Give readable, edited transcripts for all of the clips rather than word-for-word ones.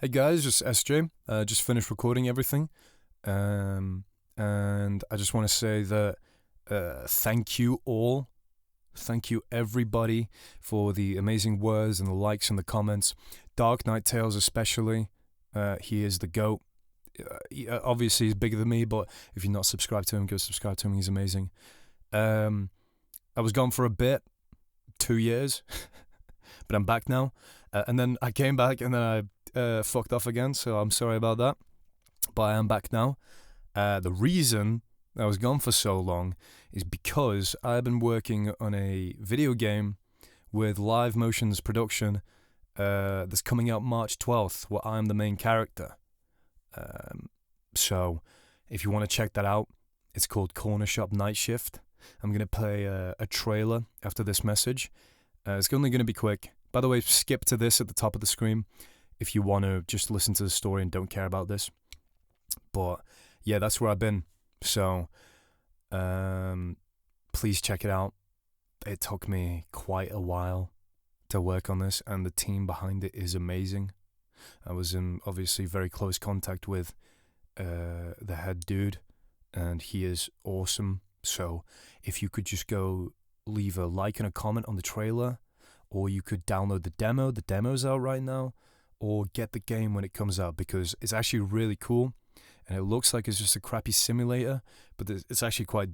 Hey guys, just SJ. Just finished recording everything, and I just want to say that thank you all, thank you everybody for the amazing words and the likes and the comments. Dark Knight Tales especially, he is the GOAT. Obviously he's bigger than me, but if you're not subscribed to him, go subscribe to him. He's amazing. I was gone for a bit, 2 years, but I'm back now. And then I came back and then I fucked off again, so I'm sorry about that. But I am back now. The reason I was gone for so long is because I've been working on a video game with Live Motion's production that's coming out March 12th, where I'm the main character. So if you want to check that out, it's called Corner Shop NightShift. I'm going to play a trailer after this message. It's only going to be quick. By the way, skip to this at the top of the screen if you want to just listen to the story and don't care about this. But yeah, that's where I've been. So please check it out. It took me quite a while to work on this, and the team behind it is amazing. I was in obviously very close contact with the head dude, and he is awesome. So if you could just go leave a like and a comment on the trailer, or you could download the demo. The demo's out right now, or get the game when it comes out, because it's actually really cool, and it looks like it's just a crappy simulator, but it's actually quite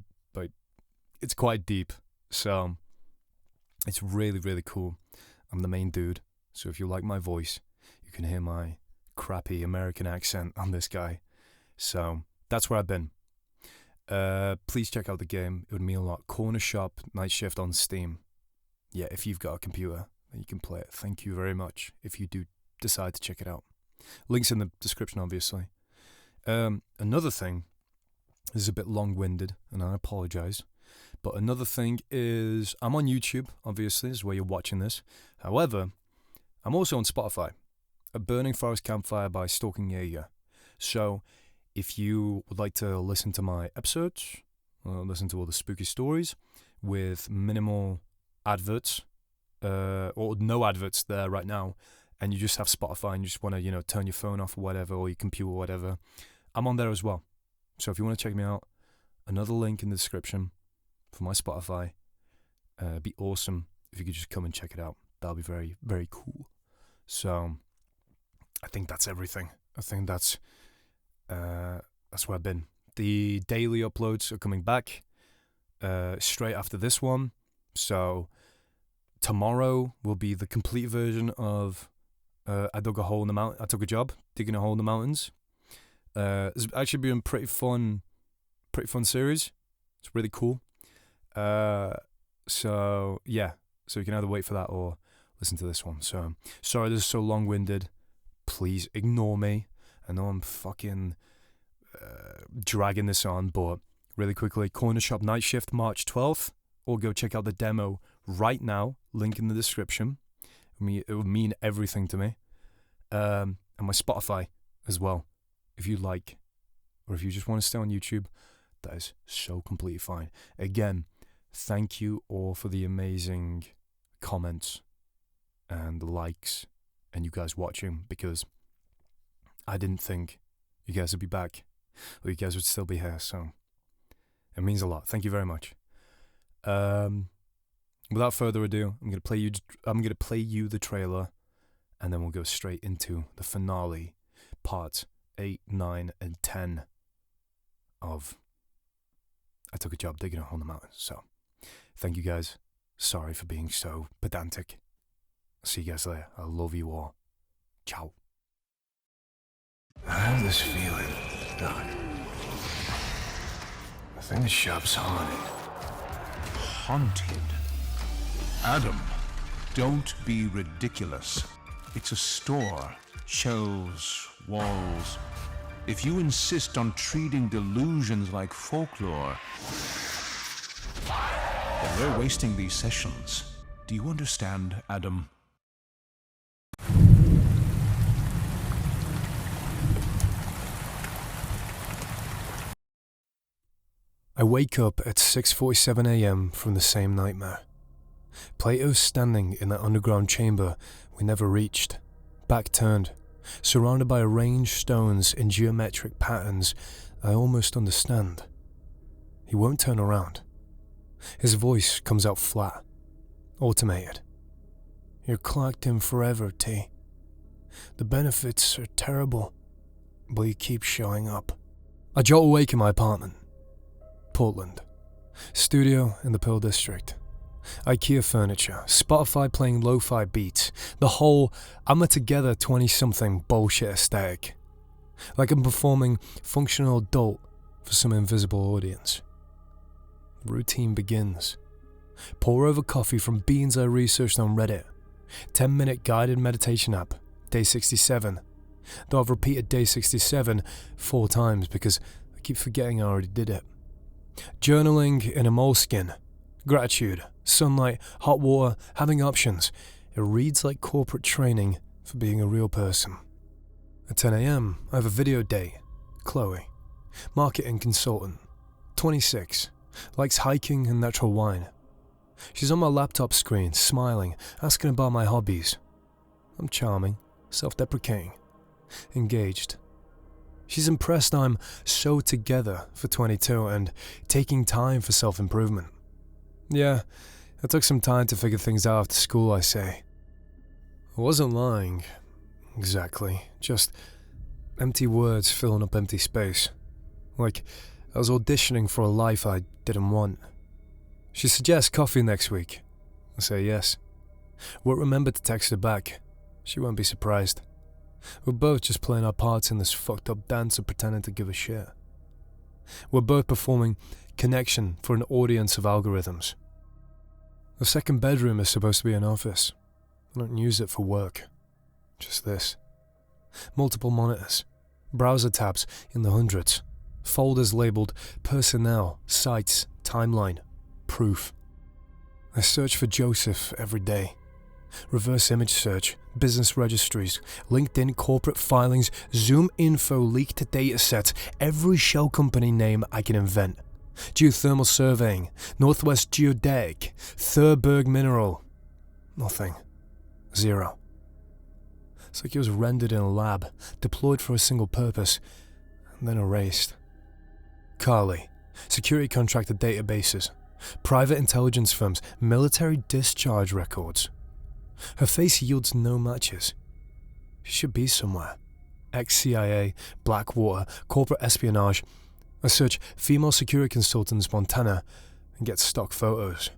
deep. So it's really, really cool. I'm the main dude, so if you like my voice, you can hear my crappy American accent on this guy. So that's where I've been. Please check out the game. It would mean a lot. Corner Shop NightShift on Steam. Yeah, if you've got a computer, then you can play it. Thank you very much if you do decide to check it out. Links in the description, obviously. Another thing, this is a bit long-winded, and I apologize, but another thing is I'm on YouTube, obviously, is where you're watching this. However, I'm also on Spotify, A Burning Forest Campfire by StalkingJaeger. So if you would like to listen to my episodes, listen to all the spooky stories with minimal adverts, or no adverts there right now, and you just have Spotify and you just want to, turn your phone off or whatever, or your computer or whatever, I'm on there as well. So if you want to check me out, another link in the description for my Spotify. It'd be awesome if you could just come and check it out. That'll be very, very cool. So I think that's everything. I think that's where I've been. The daily uploads are coming back straight after this one. So tomorrow will be the complete version of I dug a hole in the mountain. I took a job digging a hole in the mountains. It's actually been a pretty fun series. It's really cool. So yeah, so you can either wait for that or listen to this one. So sorry this is so long-winded. Please ignore me. I know I'm fucking dragging this on, but really quickly, Corner Shop NightShift March 12th, or go check out the demo right now, link in the description. It would mean everything to me. And my Spotify as well, if you like, or if you just want to stay on YouTube, that is so completely fine. Again, thank you all for the amazing comments and the likes and you guys watching, because I didn't think you guys would be back, or you guys would still be here, so it means a lot. Thank you very much. Without further ado, I'm gonna play you the trailer, and then we'll go straight into the finale, parts 8, 9, and 10 of I Took a Job Digging a Hole in the Mountains. So, thank you guys. Sorry for being so pedantic. See you guys later. I love you all. Ciao. I have this feeling, Doc. I think the shop's haunted. Haunted? Adam, don't be ridiculous. It's a store. Shelves, walls. If you insist on treating delusions like folklore, then we're wasting these sessions. Do you understand, Adam? I wake up at 6:47 a.m. from the same nightmare. Plato's standing in that underground chamber we never reached, back turned, surrounded by arranged stones in geometric patterns I almost understand. He won't turn around. His voice comes out flat, automated. You're clocked in forever, T. The benefits are terrible, but you keep showing up. I jolt awake in my apartment. Portland. Studio in the Pearl District. Ikea furniture, Spotify playing lo-fi beats, the whole I'm a together 20-something bullshit aesthetic. Like I'm performing functional adult for some invisible audience. The routine begins. Pour over coffee from beans I researched on Reddit. 10-minute guided meditation app, day 67. Though I've repeated day 67 4 times because I keep forgetting I already did it. Journaling in a moleskin. Gratitude, sunlight, hot water, having options. It reads like corporate training for being a real person. At 10 a.m, I have a video date. Chloe, marketing consultant, 26, likes hiking and natural wine. She's on my laptop screen, smiling, asking about my hobbies. I'm charming, self-deprecating, engaged. She's impressed I'm so together for 22 and taking time for self-improvement. Yeah, I took some time to figure things out after school, I say. I wasn't lying, exactly, just empty words filling up empty space. Like I was auditioning for a life I didn't want. She suggests coffee next week. I say yes. Won't remember to text her back. She won't be surprised. We're both just playing our parts in this fucked up dance of pretending to give a shit. We're both performing connection for an audience of algorithms. The second bedroom is supposed to be an office. I don't use it for work. Just this. Multiple monitors. Browser tabs in the hundreds. Folders labeled personnel, sites, timeline, proof. I search for Joseph every day. Reverse image search, business registries, LinkedIn corporate filings, Zoom info leaked datasets, every shell company name I can invent. Geothermal surveying, Northwest Geodetic, Thurberg Mineral. Nothing. Zero. It's like it was rendered in a lab, deployed for a single purpose, and then erased. Carly, security contractor databases, private intelligence firms, military discharge records. Her face yields no matches. She should be somewhere. Ex-CIA, Blackwater, corporate espionage. I search female security consultants Montana and get stock photos.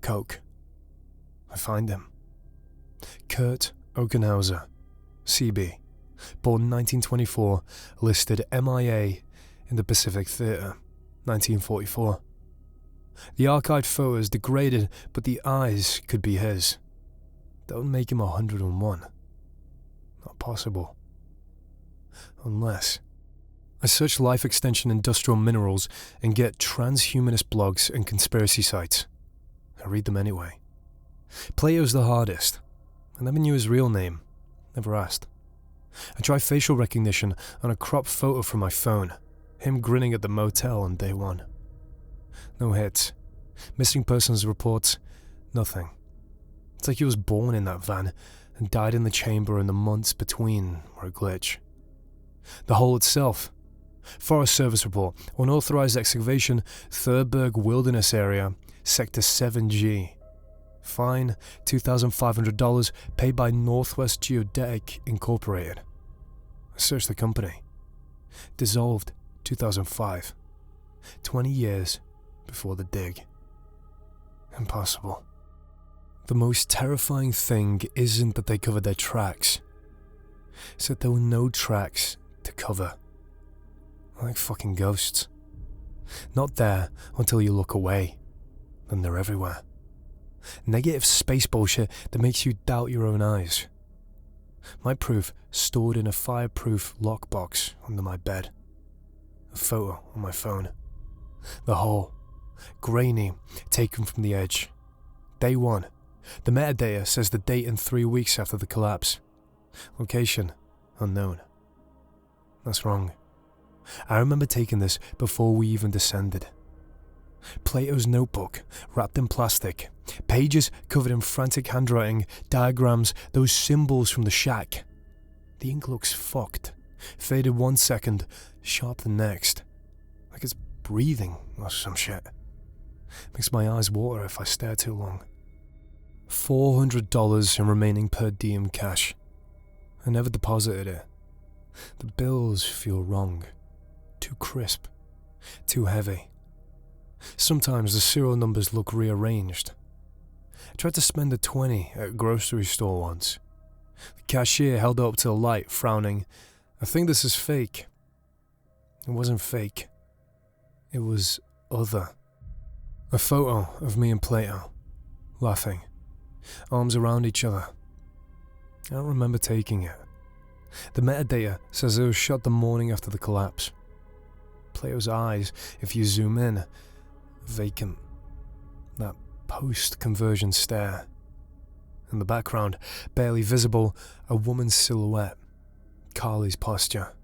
Coke. I find him. Kurt Okenhauser, CB, born 1924, listed MIA in the Pacific Theater, 1944. The archived photos degraded, but the eyes could be his. That would make him 101. Not possible. Unless I search life extension industrial minerals and get transhumanist blogs and conspiracy sites. I read them anyway. Plato's the hardest. I never knew his real name. Never asked. I try facial recognition on a cropped photo from my phone. Him grinning at the motel on day 1. No hits. Missing persons reports. Nothing. It's like he was born in that van and died in the chamber in the months between were a glitch. The hole itself. Forest Service report. Unauthorized excavation, Thurberg Wilderness Area, Sector 7G. Fine, $2,500, paid by Northwest Geodetic Incorporated. I searched the company. Dissolved 2005. 20 years before the dig. Impossible. The most terrifying thing isn't that they covered their tracks. It's that there were no tracks to cover. Like fucking ghosts. Not there until you look away. Then they're everywhere. Negative space bullshit that makes you doubt your own eyes. My proof stored in a fireproof lockbox under my bed. A photo on my phone. The hole. Grainy, taken from the edge. Day 1. The metadata says the date and 3 weeks after the collapse. Location, unknown. That's wrong. I remember taking this before we even descended. Plato's notebook, wrapped in plastic. Pages covered in frantic handwriting, diagrams, those symbols from the shack. The ink looks fucked. Faded 1 second, sharp the next. Like it's breathing or some shit. Makes my eyes water if I stare too long. $400 in remaining per diem cash. I never deposited it. The bills feel wrong. Too crisp. Too heavy. Sometimes the serial numbers look rearranged. I tried to spend a 20 at a grocery store once. The cashier held up to the light, frowning. I think this is fake. It wasn't fake. It was other. A photo of me and Plato, laughing, arms around each other. I don't remember taking it. The metadata says it was shot the morning after the collapse. Plato's eyes, if you zoom in, vacant. That post-conversion stare. In the background, barely visible, a woman's silhouette. Carly's posture.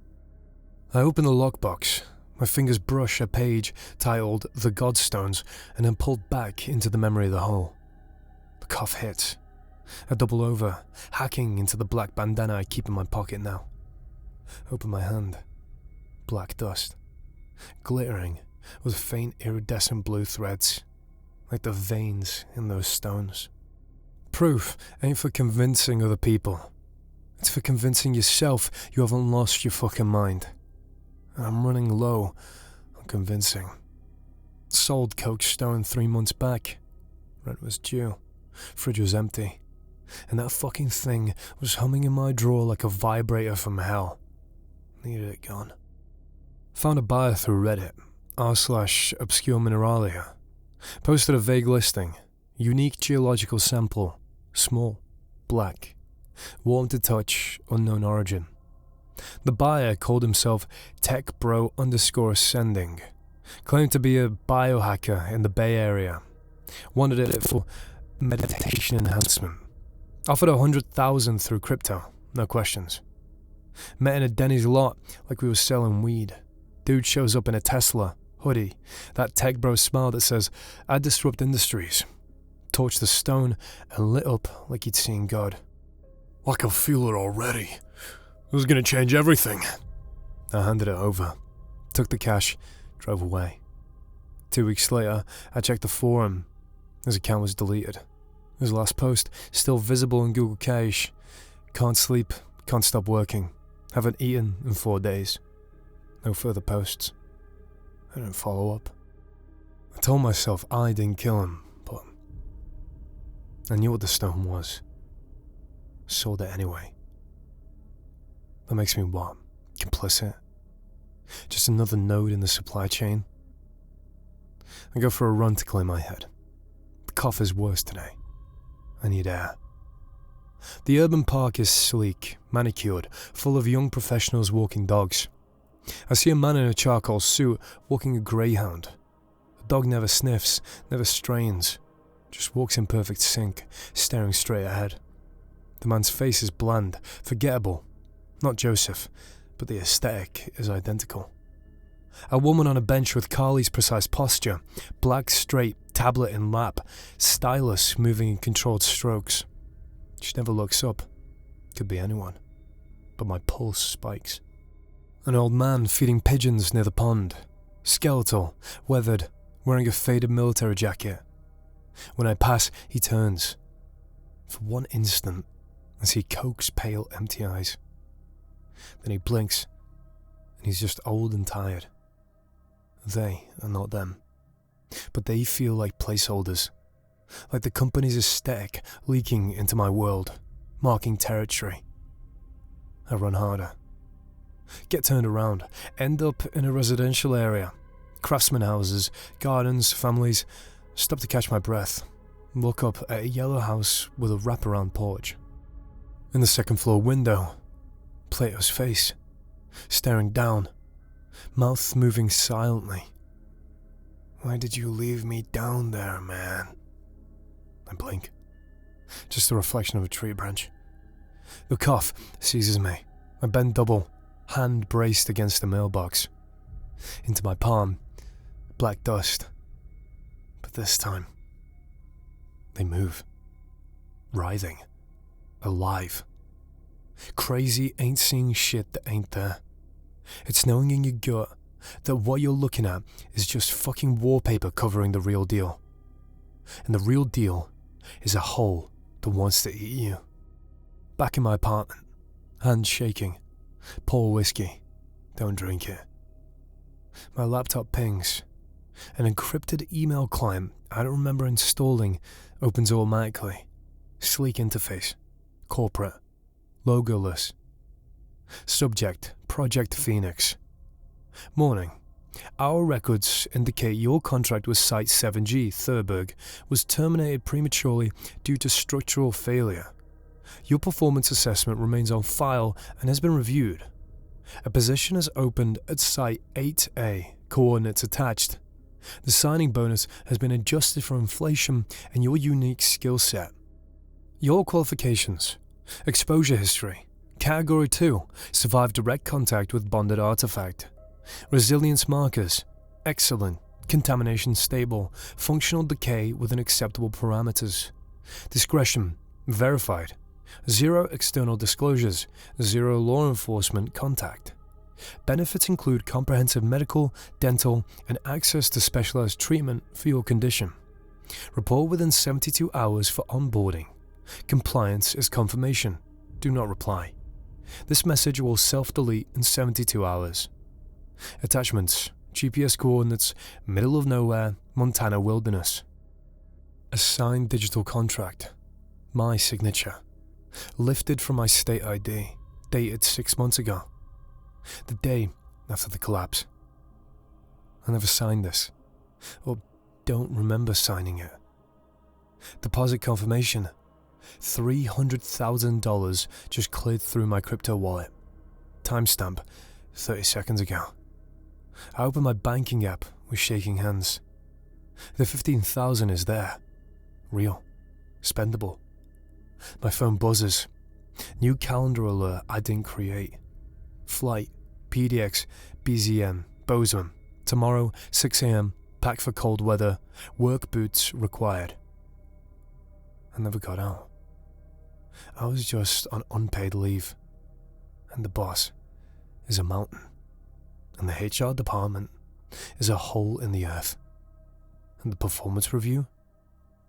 I open the lockbox. My fingers brush a page titled The Godstones and then pulled back into the memory of the hole. The cough hits. I double over, hacking into the black bandana I keep in my pocket now. Open my hand. Black dust. Glittering with faint iridescent blue threads, like the veins in those stones. Proof ain't for convincing other people. It's for convincing yourself you haven't lost your fucking mind. And I'm running low on convincing. Sold Coke Stone 3 months back. Rent was due. Fridge was empty. And that fucking thing was humming in my drawer like a vibrator from hell. Needed it gone. Found a buyer through Reddit, r/obscure mineralia. Posted a vague listing. Unique geological sample. Small. Black. Warm to touch. Unknown origin. The buyer called himself TechBro_ascending. Claimed to be a biohacker in the Bay Area. Wanted it for meditation enhancement. Offered $100,000 through crypto. No questions. Met in a Denny's lot like we were selling weed. Dude shows up in a Tesla, hoodie, that tech bro smile that says, I disrupt industries. Torched the stone and lit up like he'd seen God. I can feel it already. This is gonna change everything. I handed it over, took the cash, drove away. 2 weeks later, I checked the forum. His account was deleted. His last post still visible in Google Cache. Can't sleep, can't stop working. Haven't eaten in 4 days. No further posts. I didn't follow up. I told myself I didn't kill him, but I knew what the stone was. Sold it anyway. That makes me what? Complicit? Just another node in the supply chain? I go for a run to clear my head. The cough is worse today. I need air. The urban park is sleek, manicured, full of young professionals walking dogs. I see a man in a charcoal suit walking a greyhound. The dog never sniffs, never strains, just walks in perfect sync, staring straight ahead. The man's face is bland, forgettable. Not Joseph, but the aesthetic is identical. A woman on a bench with Carly's precise posture, black straight, tablet in lap, stylus moving in controlled strokes. She never looks up. Could be anyone. But my pulse spikes. An old man feeding pigeons near the pond. Skeletal, weathered, wearing a faded military jacket. When I pass, he turns. For one instant, I see Coke's pale, empty eyes. Then he blinks, and he's just old and tired. They are not them. But they feel like placeholders. Like the company's aesthetic leaking into my world, marking territory. I run harder. Get turned around, end up in a residential area. Craftsman houses, gardens, families. Stop to catch my breath. Look up at a yellow house with a wraparound porch. In the second floor window, Plato's face, staring down, mouth moving silently. Why did you leave me down there, man? I blink. Just the reflection of a tree branch. The cough seizes me. I bend double, hand braced against the mailbox. Into my palm, black dust. But this time, they move. Writhing. Alive. Crazy ain't seeing shit that ain't there. It's knowing in your gut that what you're looking at is just fucking wallpaper covering the real deal. And the real deal is a hole that wants to eat you. Back in my apartment, hands shaking, pour whiskey, don't drink it. My laptop pings. An encrypted email client I don't remember installing opens automatically. Sleek interface, corporate, logoless. Subject, Project Phoenix. Morning. Our records indicate your contract with Site 7G, Thurberg, was terminated prematurely due to structural failure. Your performance assessment remains on file and has been reviewed. A position has opened at Site 8A, coordinates attached. The signing bonus has been adjusted for inflation and your unique skill set. Your qualifications: exposure history, Category 2, survived direct contact with bonded artifact. Resilience markers: excellent, contamination stable, functional decay within acceptable parameters. Discretion: verified. 0 external disclosures, 0 law enforcement contact. Benefits include comprehensive medical, dental, and access to specialized treatment for your condition. Report within 72 hours for onboarding. Compliance is confirmation. Do not reply. This message will self-delete in 72 hours. Attachments: GPS coordinates, middle of nowhere, Montana wilderness. A signed digital contract. My signature. Lifted from my state ID, dated 6 months ago. The day after the collapse. I never signed this, or don't remember signing it. Deposit confirmation. $300,000 just cleared through my crypto wallet. Timestamp, 30 seconds ago. I opened my banking app with shaking hands. The $15,000 is there. Real. Spendable. My phone buzzes. New calendar alert I didn't create. Flight, PDX, BZM, Bozeman. Tomorrow, 6 a.m, pack for cold weather, work boots required. I never got out. I was just on unpaid leave. And the boss is a mountain. And the HR department is a hole in the earth. And the performance review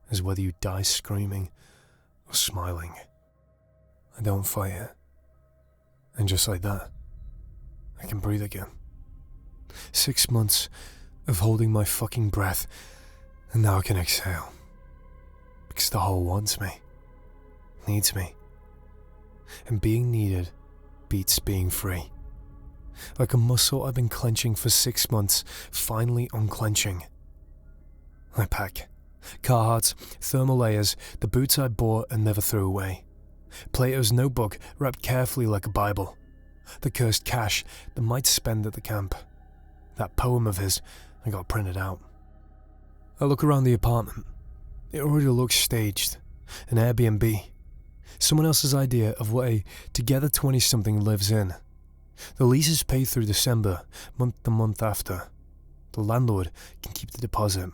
is whether you die screaming or smiling. I don't fight it. And just like that, I can breathe again. 6 months of holding my fucking breath, and now I can exhale. Because the hole wants me, needs me. And being needed beats being free. Like a muscle I've been clenching for 6 months, finally unclenching. I pack. Carhartts, thermal layers, the boots I bought and never threw away. Plato's notebook wrapped carefully like a Bible. The cursed cash that might spend at the camp. That poem of his I got printed out. I look around the apartment. It already looks staged. An Airbnb. Someone else's idea of what a together 20-something lives in. The lease is paid through December, month to month after. The landlord can keep the deposit.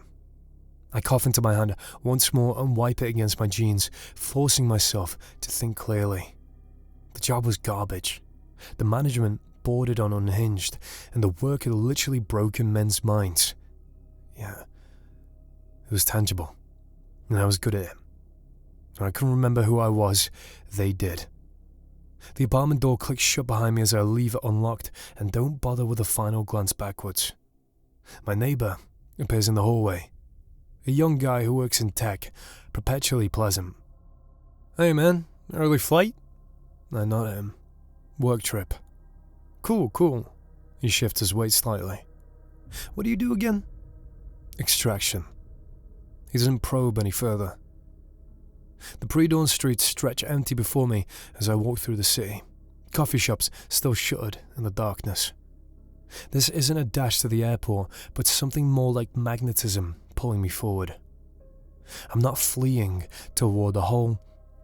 I cough into my hand once more and wipe it against my jeans, forcing myself to think clearly. The job was garbage. The management bordered on unhinged, and the work had literally broken men's minds. Yeah, it was tangible, and I was good at it. When I couldn't remember who I was, they did. The apartment door clicks shut behind me as I leave it unlocked and don't bother with a final glance backwards. My neighbour appears in the hallway. A young guy who works in tech, perpetually pleasant. "Hey man, early flight?" I nod at him. "Work trip." Cool. He shifts his weight slightly. "What do you do again?" "Extraction." He doesn't probe any further. The pre-dawn streets stretch empty before me as I walk through the city. Coffee shops still shuttered in the darkness. This isn't a dash to the airport, but something more like magnetism pulling me forward. I'm not fleeing toward the hole,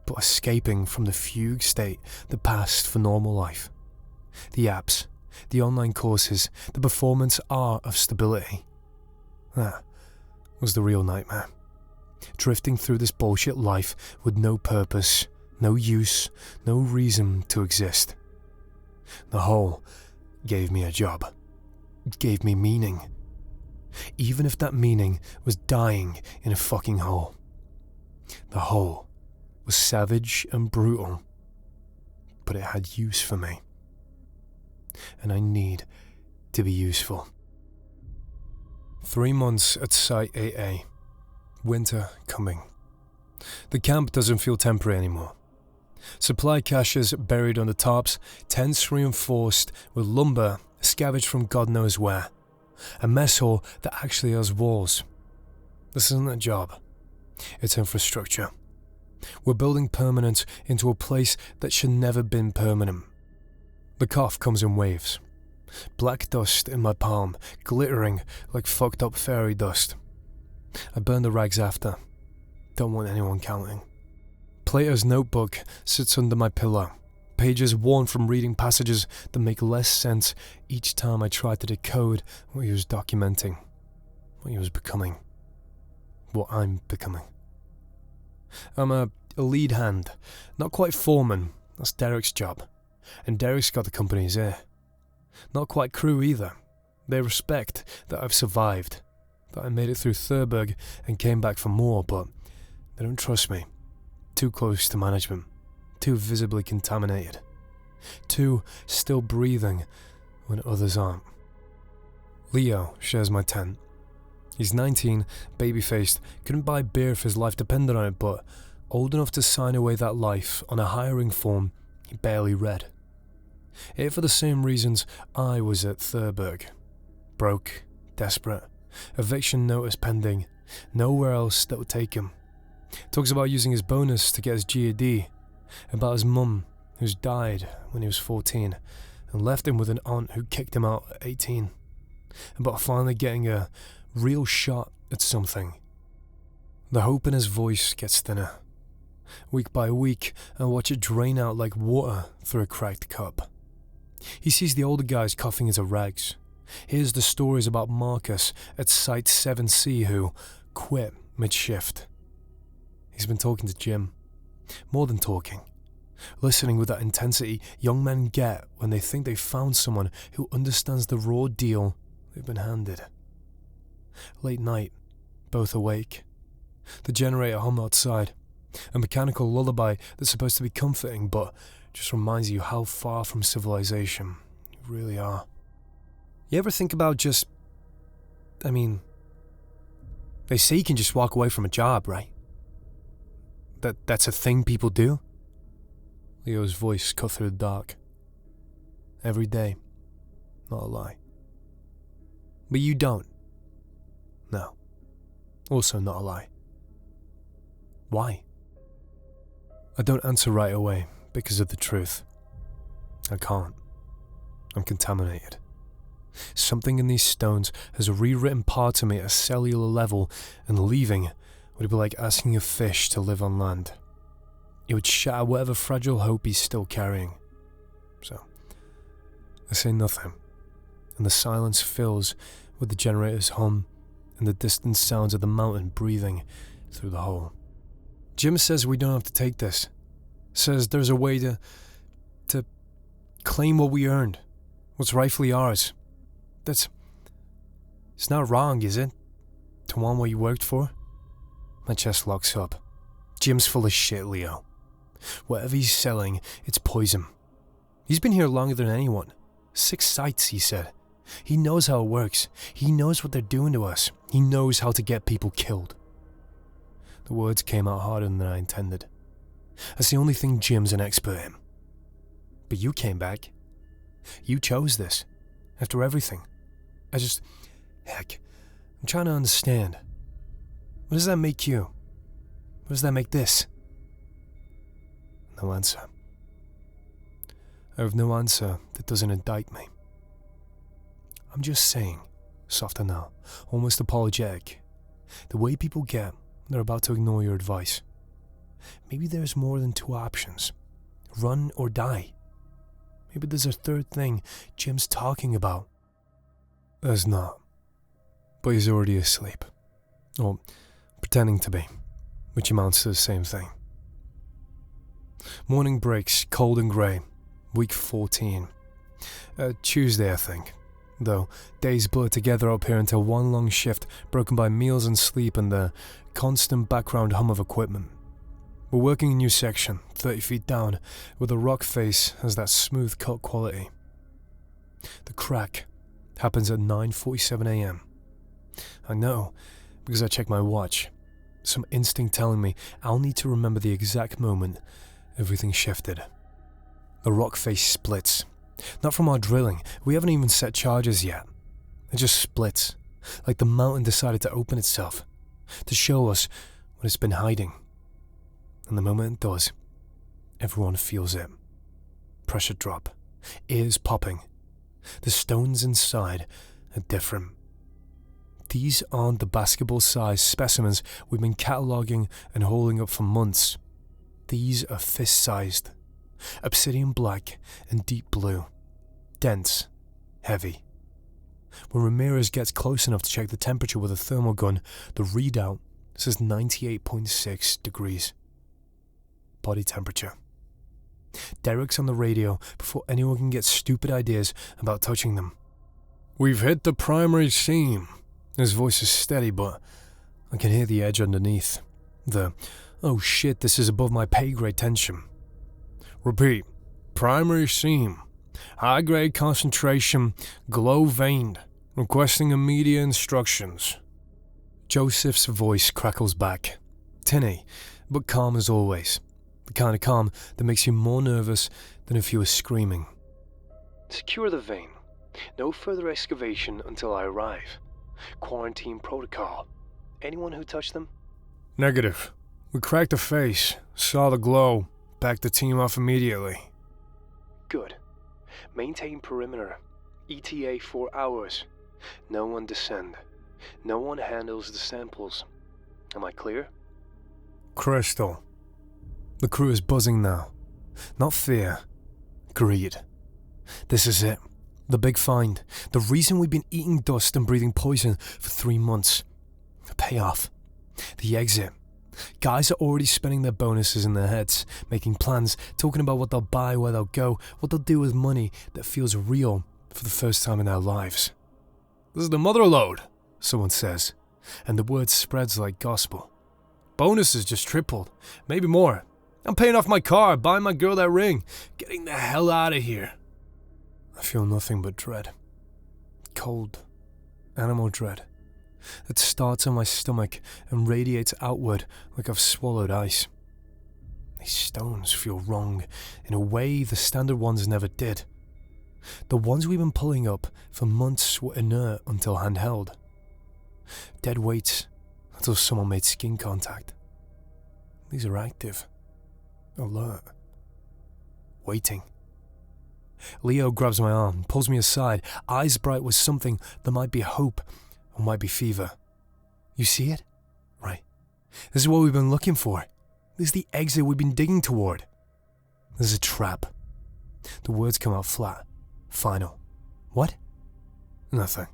but escaping from the fugue state that passed for normal life. The apps, the online courses, the performance art of stability. That was the real nightmare. Drifting through this bullshit life with no purpose, no use, no reason to exist. The hole gave me a job. It gave me meaning. Even if that meaning was dying in a fucking hole. The hole was savage and brutal, but it had use for me. And I need to be useful. 3 months at Site 8A. Winter coming. The camp doesn't feel temporary anymore. Supply caches buried on the tops, tents reinforced with lumber scavenged from God knows where. A mess hall that actually has walls. This isn't a job. It's infrastructure. We're building permanence into a place that should never been permanent. The cough comes in waves. Black dust in my palm, glittering like fucked up fairy dust. I burn the rags after. Don't want anyone counting. Plato's notebook sits under my pillow, pages worn from reading passages that make less sense each time I try to decode what he was documenting, what he was becoming, what I'm becoming. I'm a lead hand, not quite foreman, that's Derek's job, and Derek's got the company's ear. Not quite crew either. They respect that I've survived, that I made it through Thurberg and came back for more, but they don't trust me. Too close to management, too visibly contaminated, too still breathing when others aren't. Leo shares my tent. He's 19, baby-faced, couldn't buy beer if his life depended on it, but old enough to sign away that life on a hiring form he barely read. It for the same reasons I was at Thurberg. Broke, desperate, eviction notice pending, nowhere else that would take him. Talks about using his bonus to get his GED, about his mum who's died when he was 14 and left him with an aunt who kicked him out at 18, about finally getting a real shot at something. The hope in his voice gets thinner. Week by week, I watch it drain out like water through a cracked cup. He sees the older guys coughing into rags. Hears the stories about Marcus at Site 7C who quit mid-shift. He's been talking to Jim. More than talking. Listening with that intensity young men get when they think they've found someone who understands the raw deal they've been handed. Late night, both awake. The generator hum outside. A mechanical lullaby that's supposed to be comforting but just reminds you how far from civilization you really are. You ever think about they say you can just walk away from a job, right? That's a thing people do? Leo's voice cut through the dark. Every day. Not a lie. But you don't. No. Also not a lie. Why? I don't answer right away because of the truth. I can't. I'm contaminated. Something in these stones has rewritten parts of me at a cellular level, and leaving would be like asking a fish to live on land. It would shatter whatever fragile hope he's still carrying. So, I say nothing, and the silence fills with the generator's hum and the distant sounds of the mountain breathing through the hole. Jim says we don't have to take this. Says there's a way to claim what we earned, what's rightfully ours. It's not wrong, is it? To want what you worked for? My chest locks up. Jim's full of shit, Leo. Whatever he's selling, it's poison. He's been here longer than anyone. 6 sites, he said. He knows how it works. He knows what they're doing to us. He knows how to get people killed. The words came out harder than I intended. That's the only thing Jim's an expert in. But you came back. You chose this. After everything. I'm trying to understand. What does that make you? What does that make this? No answer. I have no answer that doesn't indict me. I'm just saying, softer now, almost apologetic, the way people get when they're about to ignore your advice. Maybe there's more than 2 options. Run or die. Maybe there's a third thing Jim's talking about. There's not. But he's already asleep. Or pretending to be, which amounts to the same thing. Morning breaks, cold and grey. Week 14. Tuesday, I think. Though, days blur together up here into one long shift broken by meals and sleep and the constant background hum of equipment. We're working a new section, 30 feet down, where the rock face has that smooth cut quality. The crack happens at 9:47 a.m. I know, because I checked my watch. Some instinct telling me I'll need to remember the exact moment everything shifted. The rock face splits. Not from our drilling, we haven't even set charges yet. It just splits, like the mountain decided to open itself, to show us what it's been hiding. And the moment it does, everyone feels it. Pressure drop, ears popping. The stones inside are different. These aren't the basketball-sized specimens we've been cataloguing and holding up for months. These are fist-sized, obsidian black and deep blue, dense, heavy. When Ramirez gets close enough to check the temperature with a thermal gun, the readout says 98.6 degrees. Body temperature. Derek's on the radio before anyone can get stupid ideas about touching them. We've hit the primary seam. His voice is steady, but I can hear the edge underneath. The, oh shit, this is above my pay grade tension. Repeat. Primary seam. High grade concentration, glow veined. Requesting immediate instructions. Joseph's voice crackles back. Tinny, but calm as always. The kind of calm that makes you more nervous than if you were screaming. Secure the vein. No further excavation until I arrive. Quarantine protocol. Anyone who touched them? Negative. We cracked the face, saw the glow, backed the team off immediately. Good. Maintain perimeter. ETA 4 hours. No one descend. No one handles the samples. Am I clear? Crystal. The crew is buzzing now. Not fear. Greed. This is it. The big find. The reason we've been eating dust and breathing poison for 3 months. The payoff. The exit. Guys are already spending their bonuses in their heads, making plans, talking about what they'll buy, where they'll go, what they'll do with money that feels real for the first time in their lives. This is the mother lode, someone says, and the word spreads like gospel. Bonuses just tripled, maybe more. I'm paying off my car, buying my girl that ring, getting the hell out of here. I feel nothing but dread. Cold, animal dread. That starts on my stomach and radiates outward like I've swallowed ice. These stones feel wrong in a way the standard ones never did. The ones we've been pulling up for months were inert until handheld. Dead weights until someone made skin contact. These are active, alert, waiting. Leo grabs my arm, pulls me aside, eyes bright with something that might be hope or might be fever. You see it? Right. This is what we've been looking for. This is the exit we've been digging toward. This is a trap. The words come out flat. Final. What? Nothing.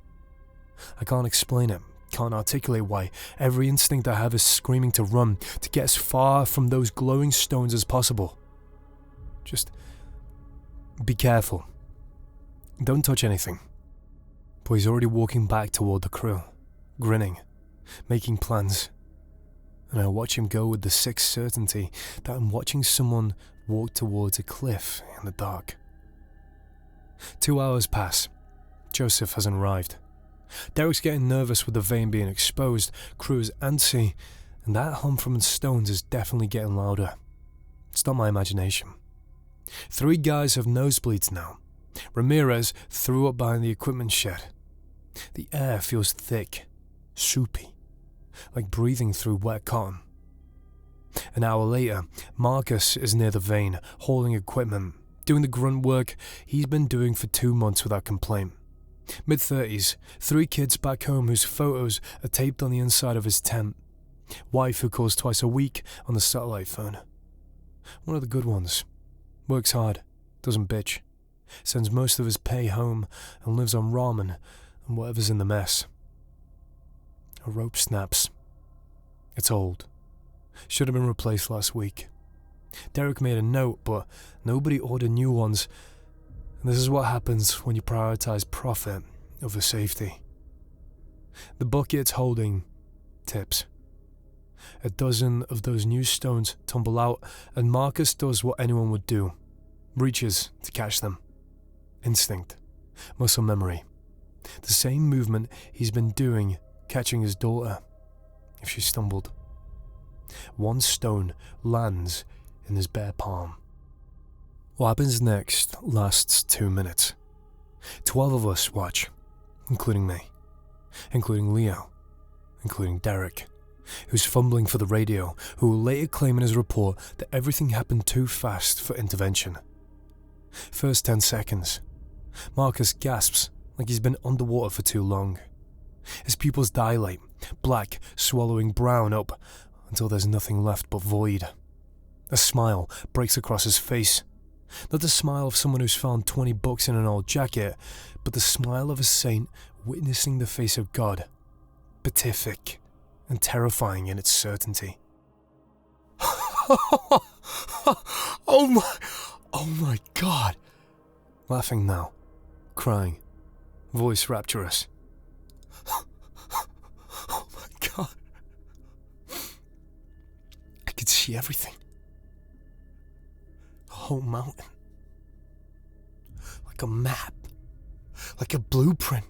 I can't explain it. Can't articulate why. Every instinct I have is screaming to run, to get as far from those glowing stones as possible. Just be careful. Don't touch anything. But he's already walking back toward the crew, grinning, making plans. And I watch him go with the sick certainty that I'm watching someone walk towards a cliff in the dark. 2 hours pass. Joseph hasn't arrived. Derek's getting nervous with the vein being exposed, crew is antsy, and that hum from the stones is definitely getting louder. It's not my imagination. 3 guys have nosebleeds now. Ramirez threw up behind the equipment shed. The air feels thick, soupy, like breathing through wet cotton. An hour later, Marcus is near the vein, hauling equipment, doing the grunt work he's been doing for 2 months without complaint. Mid-30s, 3 kids back home whose photos are taped on the inside of his tent. Wife who calls twice a week on the satellite phone. One of the good ones. Works hard, doesn't bitch. Sends most of his pay home and lives on ramen and whatever's in the mess. A rope snaps. It's old. Should have been replaced last week. Derek made a note, but nobody ordered new ones. And this is what happens when you prioritize profit over safety. The bucket's holding tips. A dozen of those new stones tumble out, and Marcus does what anyone would do. Reaches to catch them. Instinct. Muscle memory. The same movement he's been doing catching his daughter if she stumbled. One stone lands in his bare palm. What happens next lasts 2 minutes. 12 of us watch, including me, including Leo, including Derek, who's fumbling for the radio, who will later claim in his report that everything happened too fast for intervention. First 10 seconds, Marcus gasps like he's been underwater for too long. His pupils dilate, black swallowing brown up until there's nothing left but void. A smile breaks across his face. Not the smile of someone who's found $20 in an old jacket, but the smile of a saint witnessing the face of God, beatific and terrifying in its certainty. Oh my God. Laughing now, crying, voice rapturous. Oh my God. I could see everything. The whole mountain. Like a map. Like a blueprint.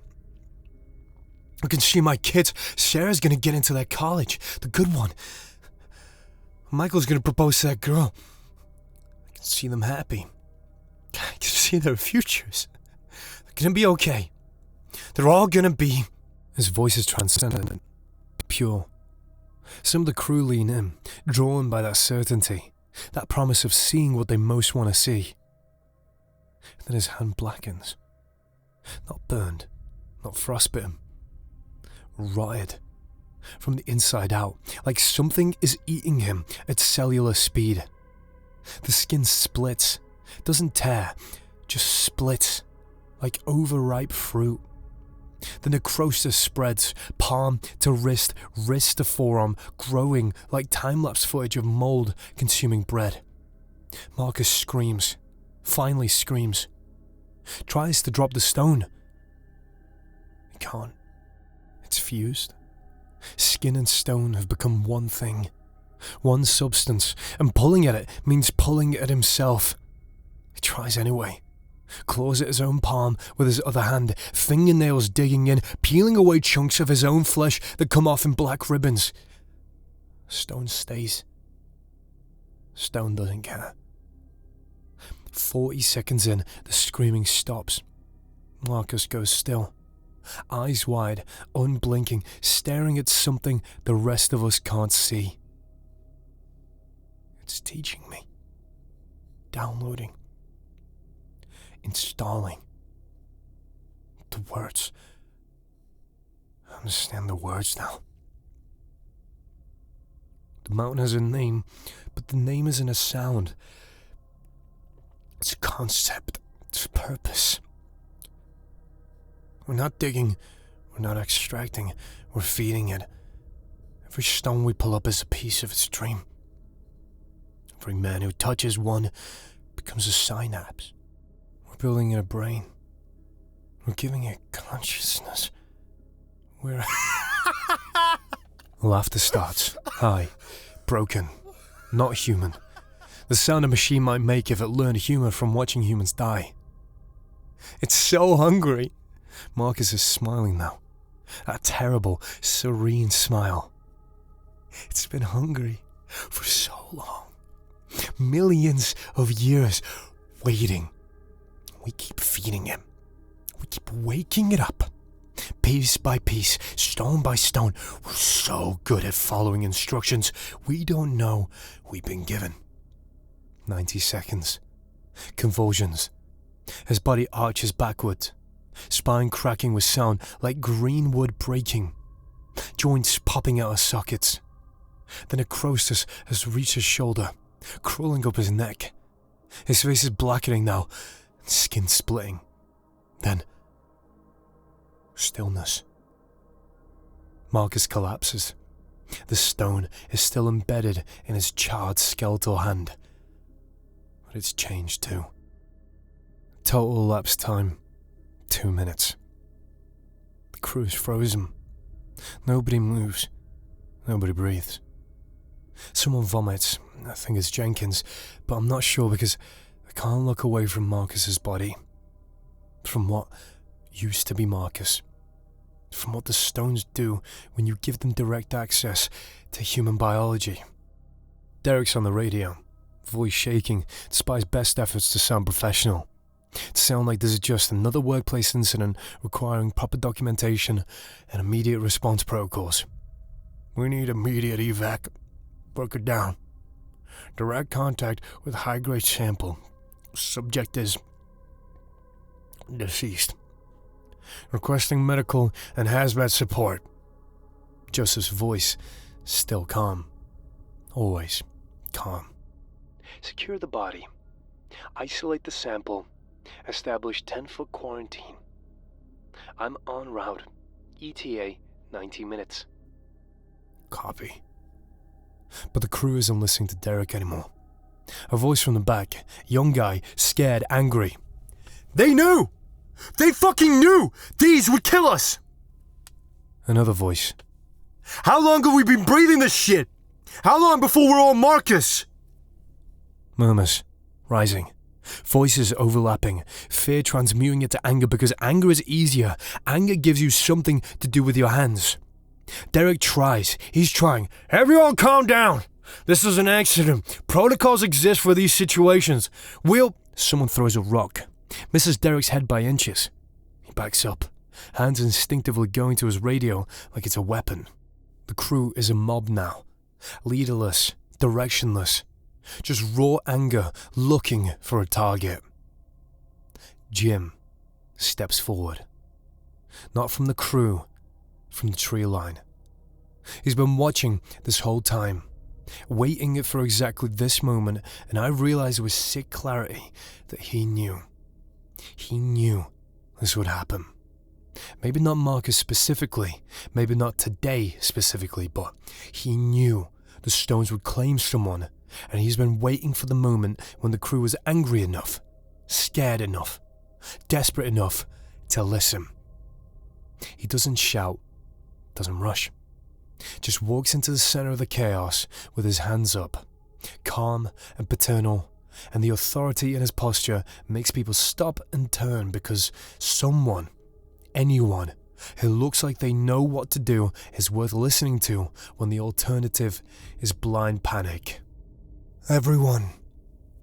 I can see my kids. Sarah's gonna get into that college. The good one. Michael's gonna propose to that girl. I can see them happy. I can see their futures. They're gonna be okay. They're all gonna be... His voice is transcendent. Pure. Some of the crew lean in, drawn by that certainty. That promise of seeing what they most want to see. Then his hand blackens. Not burned. Not frostbitten. Rotted. From the inside out. Like something is eating him at cellular speed. The skin splits. Doesn't tear. Just splits. Like overripe fruit. The necrosis spreads, palm to wrist, wrist to forearm, growing like time-lapse footage of mold consuming bread. Marcus screams, finally screams. Tries to drop the stone. He can't. It's fused. Skin and stone have become one thing, one substance, and pulling at it means pulling at himself. He tries anyway. Claws at his own palm with his other hand, fingernails digging in, peeling away chunks of his own flesh that come off in black ribbons. Stone stays. Stone doesn't care. 40 seconds in, the screaming stops. Marcus goes still. Eyes wide, unblinking, staring at something the rest of us can't see. It's teaching me. Downloading. Installing. The words. I understand the words now. The mountain has a name, but the name isn't a sound. It's a concept. It's a purpose. We're not digging. We're not extracting. We're feeding it. Every stone we pull up is a piece of its dream. Every man who touches one becomes a synapse. We're building it a brain. We're giving it consciousness. We're... Laughter starts. High. Broken. Not human. The sound a machine might make if it learned humor from watching humans die. It's so hungry. Marcus is smiling now. A terrible, serene smile. It's been hungry for so long. Millions of years waiting. We keep feeding him. We keep waking it up. Piece by piece, stone by stone. We're so good at following instructions. We don't know we've been given. 90 seconds. Convulsions. His body arches backward. Spine cracking with sound like green wood breaking. Joints popping out of sockets. The necrosis has reached his shoulder, crawling up his neck. His face is blackening now, skin splitting. Then, stillness. Marcus collapses. The stone is still embedded in his charred skeletal hand, But it's changed too. Total elapsed time, 2 minutes. The crew's frozen. Nobody moves. Nobody breathes. Someone vomits. I think it's Jenkins, but I'm not sure because I can't look away from Marcus's body. From what used to be Marcus. From what the stones do when you give them direct access to human biology. Derek's on the radio, voice shaking, despite his best efforts to sound professional. To sound like this is just another workplace incident requiring proper documentation and immediate response protocols. We need immediate evac. Broke it down. Direct contact with high-grade sample. Subject is deceased. Requesting medical and hazmat support. Joseph's voice still calm. Always calm. Secure the body. Isolate the sample. Establish 10-foot quarantine. I'm en route. ETA 90 minutes. Copy. But the crew isn't listening to Derek anymore. A voice from the back. Young guy, scared, angry. They knew! They fucking knew! These would kill us! Another voice. How long have we been breathing this shit? How long before we're all Marcus? Murmurs, rising. Voices overlapping. Fear transmuting it to anger because anger is easier. Anger gives you something to do with your hands. Derek tries. He's trying. Everyone calm down. This is an accident. Protocols exist for these situations. Someone throws a rock. Misses Derek's head by inches. He backs up. Hands instinctively going to his radio like it's a weapon. The crew is a mob now. Leaderless. Directionless. Just raw anger looking for a target. Jim steps forward. Not from the crew. From the tree line. He's been watching this whole time, waiting for exactly this moment, and I realized with sick clarity that he knew. He knew this would happen. Maybe not Marcus specifically, maybe not today specifically, but he knew the stones would claim someone, and he's been waiting for the moment when the crew was angry enough, scared enough, desperate enough to listen. He doesn't shout. Doesn't rush. Just walks into the center of the chaos with his hands up, calm and paternal, and the authority in his posture makes people stop and turn because someone, anyone, who looks like they know what to do is worth listening to when the alternative is blind panic. Everyone,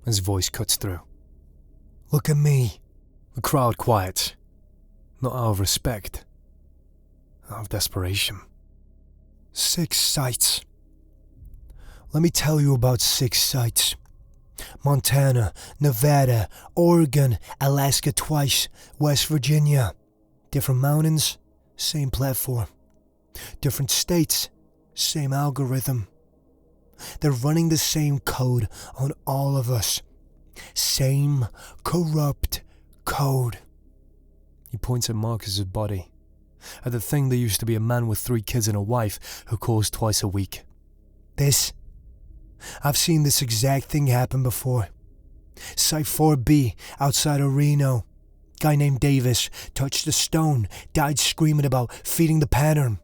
his voice cuts through. Look at me. The crowd quiets, not out of respect. Out of desperation. 6 sites. Let me tell you about 6 sites. Montana, Nevada, Oregon, Alaska twice, West Virginia. Different mountains, same platform. Different states, same algorithm. They're running the same code on all of us. Same corrupt code. He points at Marcus's body. At the thing that used to be a man with 3 kids and a wife who calls twice a week. I've seen this exact thing happen before. Site 4B, outside of Reno. Guy named Davis touched a stone, died screaming about feeding the pattern.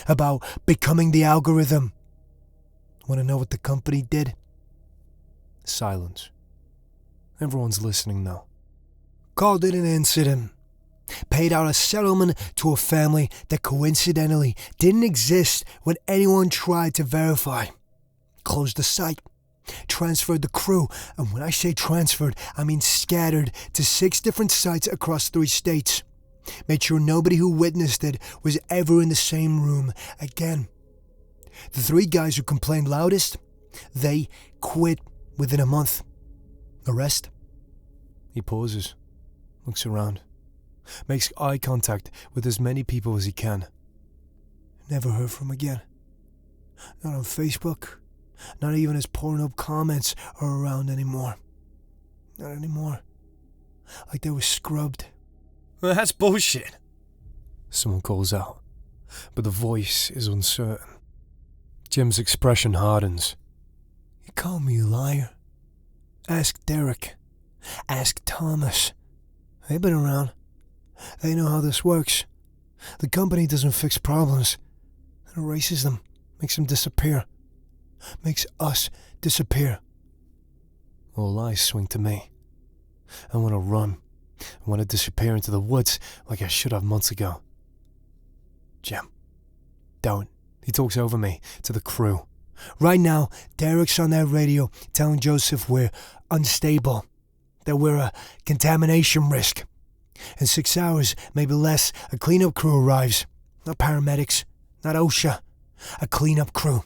About becoming the algorithm. Want to know what the company did? Silence. Everyone's listening now. Called it an incident. Paid out a settlement to a family that coincidentally didn't exist when anyone tried to verify. Closed the site. Transferred the crew, and when I say transferred, I mean scattered to 6 different sites across 3 states. Made sure nobody who witnessed it was ever in the same room again. The 3 guys who complained loudest, they quit within a month. The rest? He pauses, looks around. Makes eye contact with as many people as he can. Never heard from again. Not on Facebook. Not even his Pornhub comments are around anymore. Not anymore. Like they were scrubbed. Well, that's bullshit. Someone calls out, but the voice is uncertain. Jim's expression hardens. You call me a liar? Ask Derek. Ask Thomas. They've been around. They know how this works. The company doesn't fix problems. It erases them, makes them disappear. Makes us disappear. All lies swing to me. I want to run. I want to disappear into the woods like I should have months ago. Jim, don't. He talks over me to the crew. Right now, Derek's on that radio telling Joseph we're unstable, that we're a contamination risk. In 6 hours, maybe less, a cleanup crew arrives. Not paramedics, not OSHA. A cleanup crew.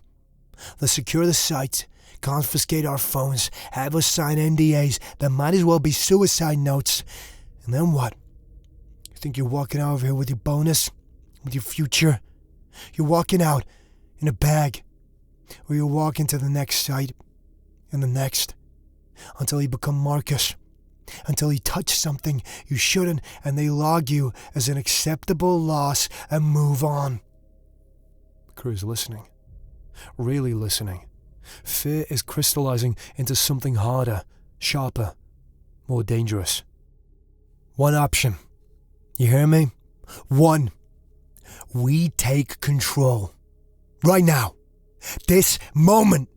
They'll secure the site, confiscate our phones, have us sign NDAs that might as well be suicide notes. And then what? You think you're walking out of here with your bonus? With your future? You're walking out in a bag. Or you're walking to the next site. And the next. Until you become Marcus. Until you touch something you shouldn't and they log you as an acceptable loss and move on. The crew's listening. Really listening. Fear is crystallizing into something harder, sharper, more dangerous. One option. You hear me? One. We take control. Right now. This moment.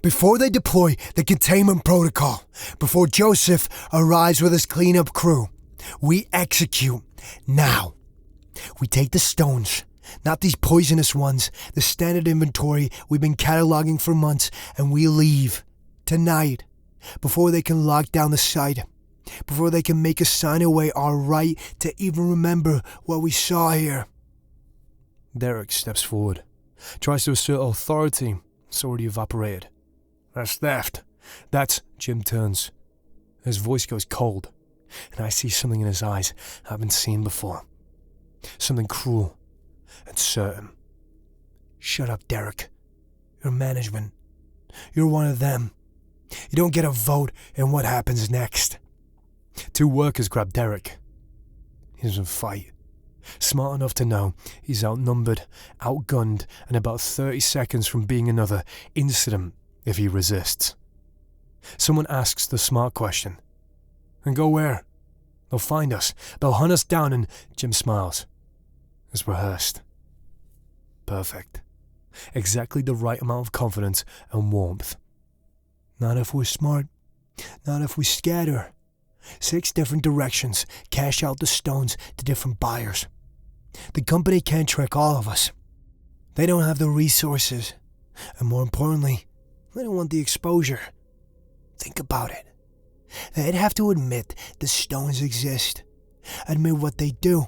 Before they deploy the containment protocol. Before Joseph arrives with his cleanup crew. We execute. Now. We take the stones. Not these poisonous ones, the standard inventory we've been cataloging for months, and we leave. Tonight. Before they can lock down the site. Before they can make us sign away our right to even remember what we saw here. Derek steps forward. Tries to assert authority. It's already evaporated. That's theft. That's... Jim turns. His voice goes cold. And I see something in his eyes I haven't seen before. Something cruel. And certain. Shut up, Derek. You're management. You're one of them. You don't get a vote in what happens next. 2 workers grab Derek. He doesn't fight. Smart enough to know he's outnumbered, outgunned, and about 30 seconds from being another incident if he resists. Someone asks the smart question. And go where? They'll find us. They'll hunt us down and... Jim smiles. It's rehearsed. Perfect. Exactly the right amount of confidence and warmth. Not if we're smart. Not if we scatter. 6 different directions. Cash out the stones to different buyers. The company can't track all of us. They don't have the resources. And more importantly, they don't want the exposure. Think about it. They'd have to admit the stones exist. Admit what they do.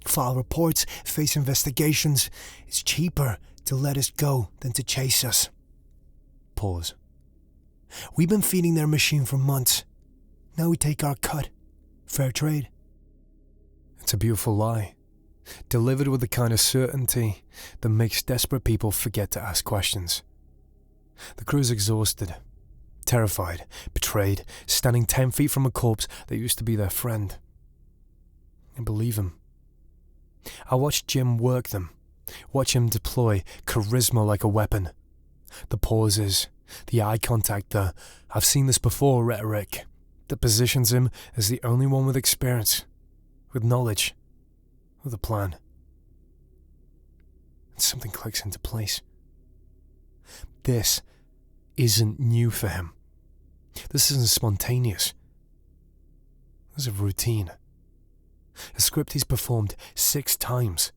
File reports, face investigations. It's cheaper to let us go than to chase us. Pause. We've been feeding their machine for months. Now we take our cut. Fair trade. It's a beautiful lie. Delivered with the kind of certainty that makes desperate people forget to ask questions. The crew's exhausted, terrified, betrayed, standing 10 feet from a corpse that used to be their friend. I believe him. I watch Jim work them, watch him deploy charisma like a weapon. The pauses, the eye contact, the "I've seen this before" rhetoric that positions him as the only one with experience, with knowledge, with a plan. And something clicks into place. This isn't new for him. This isn't spontaneous. This is a routine. A script he's performed 6 times,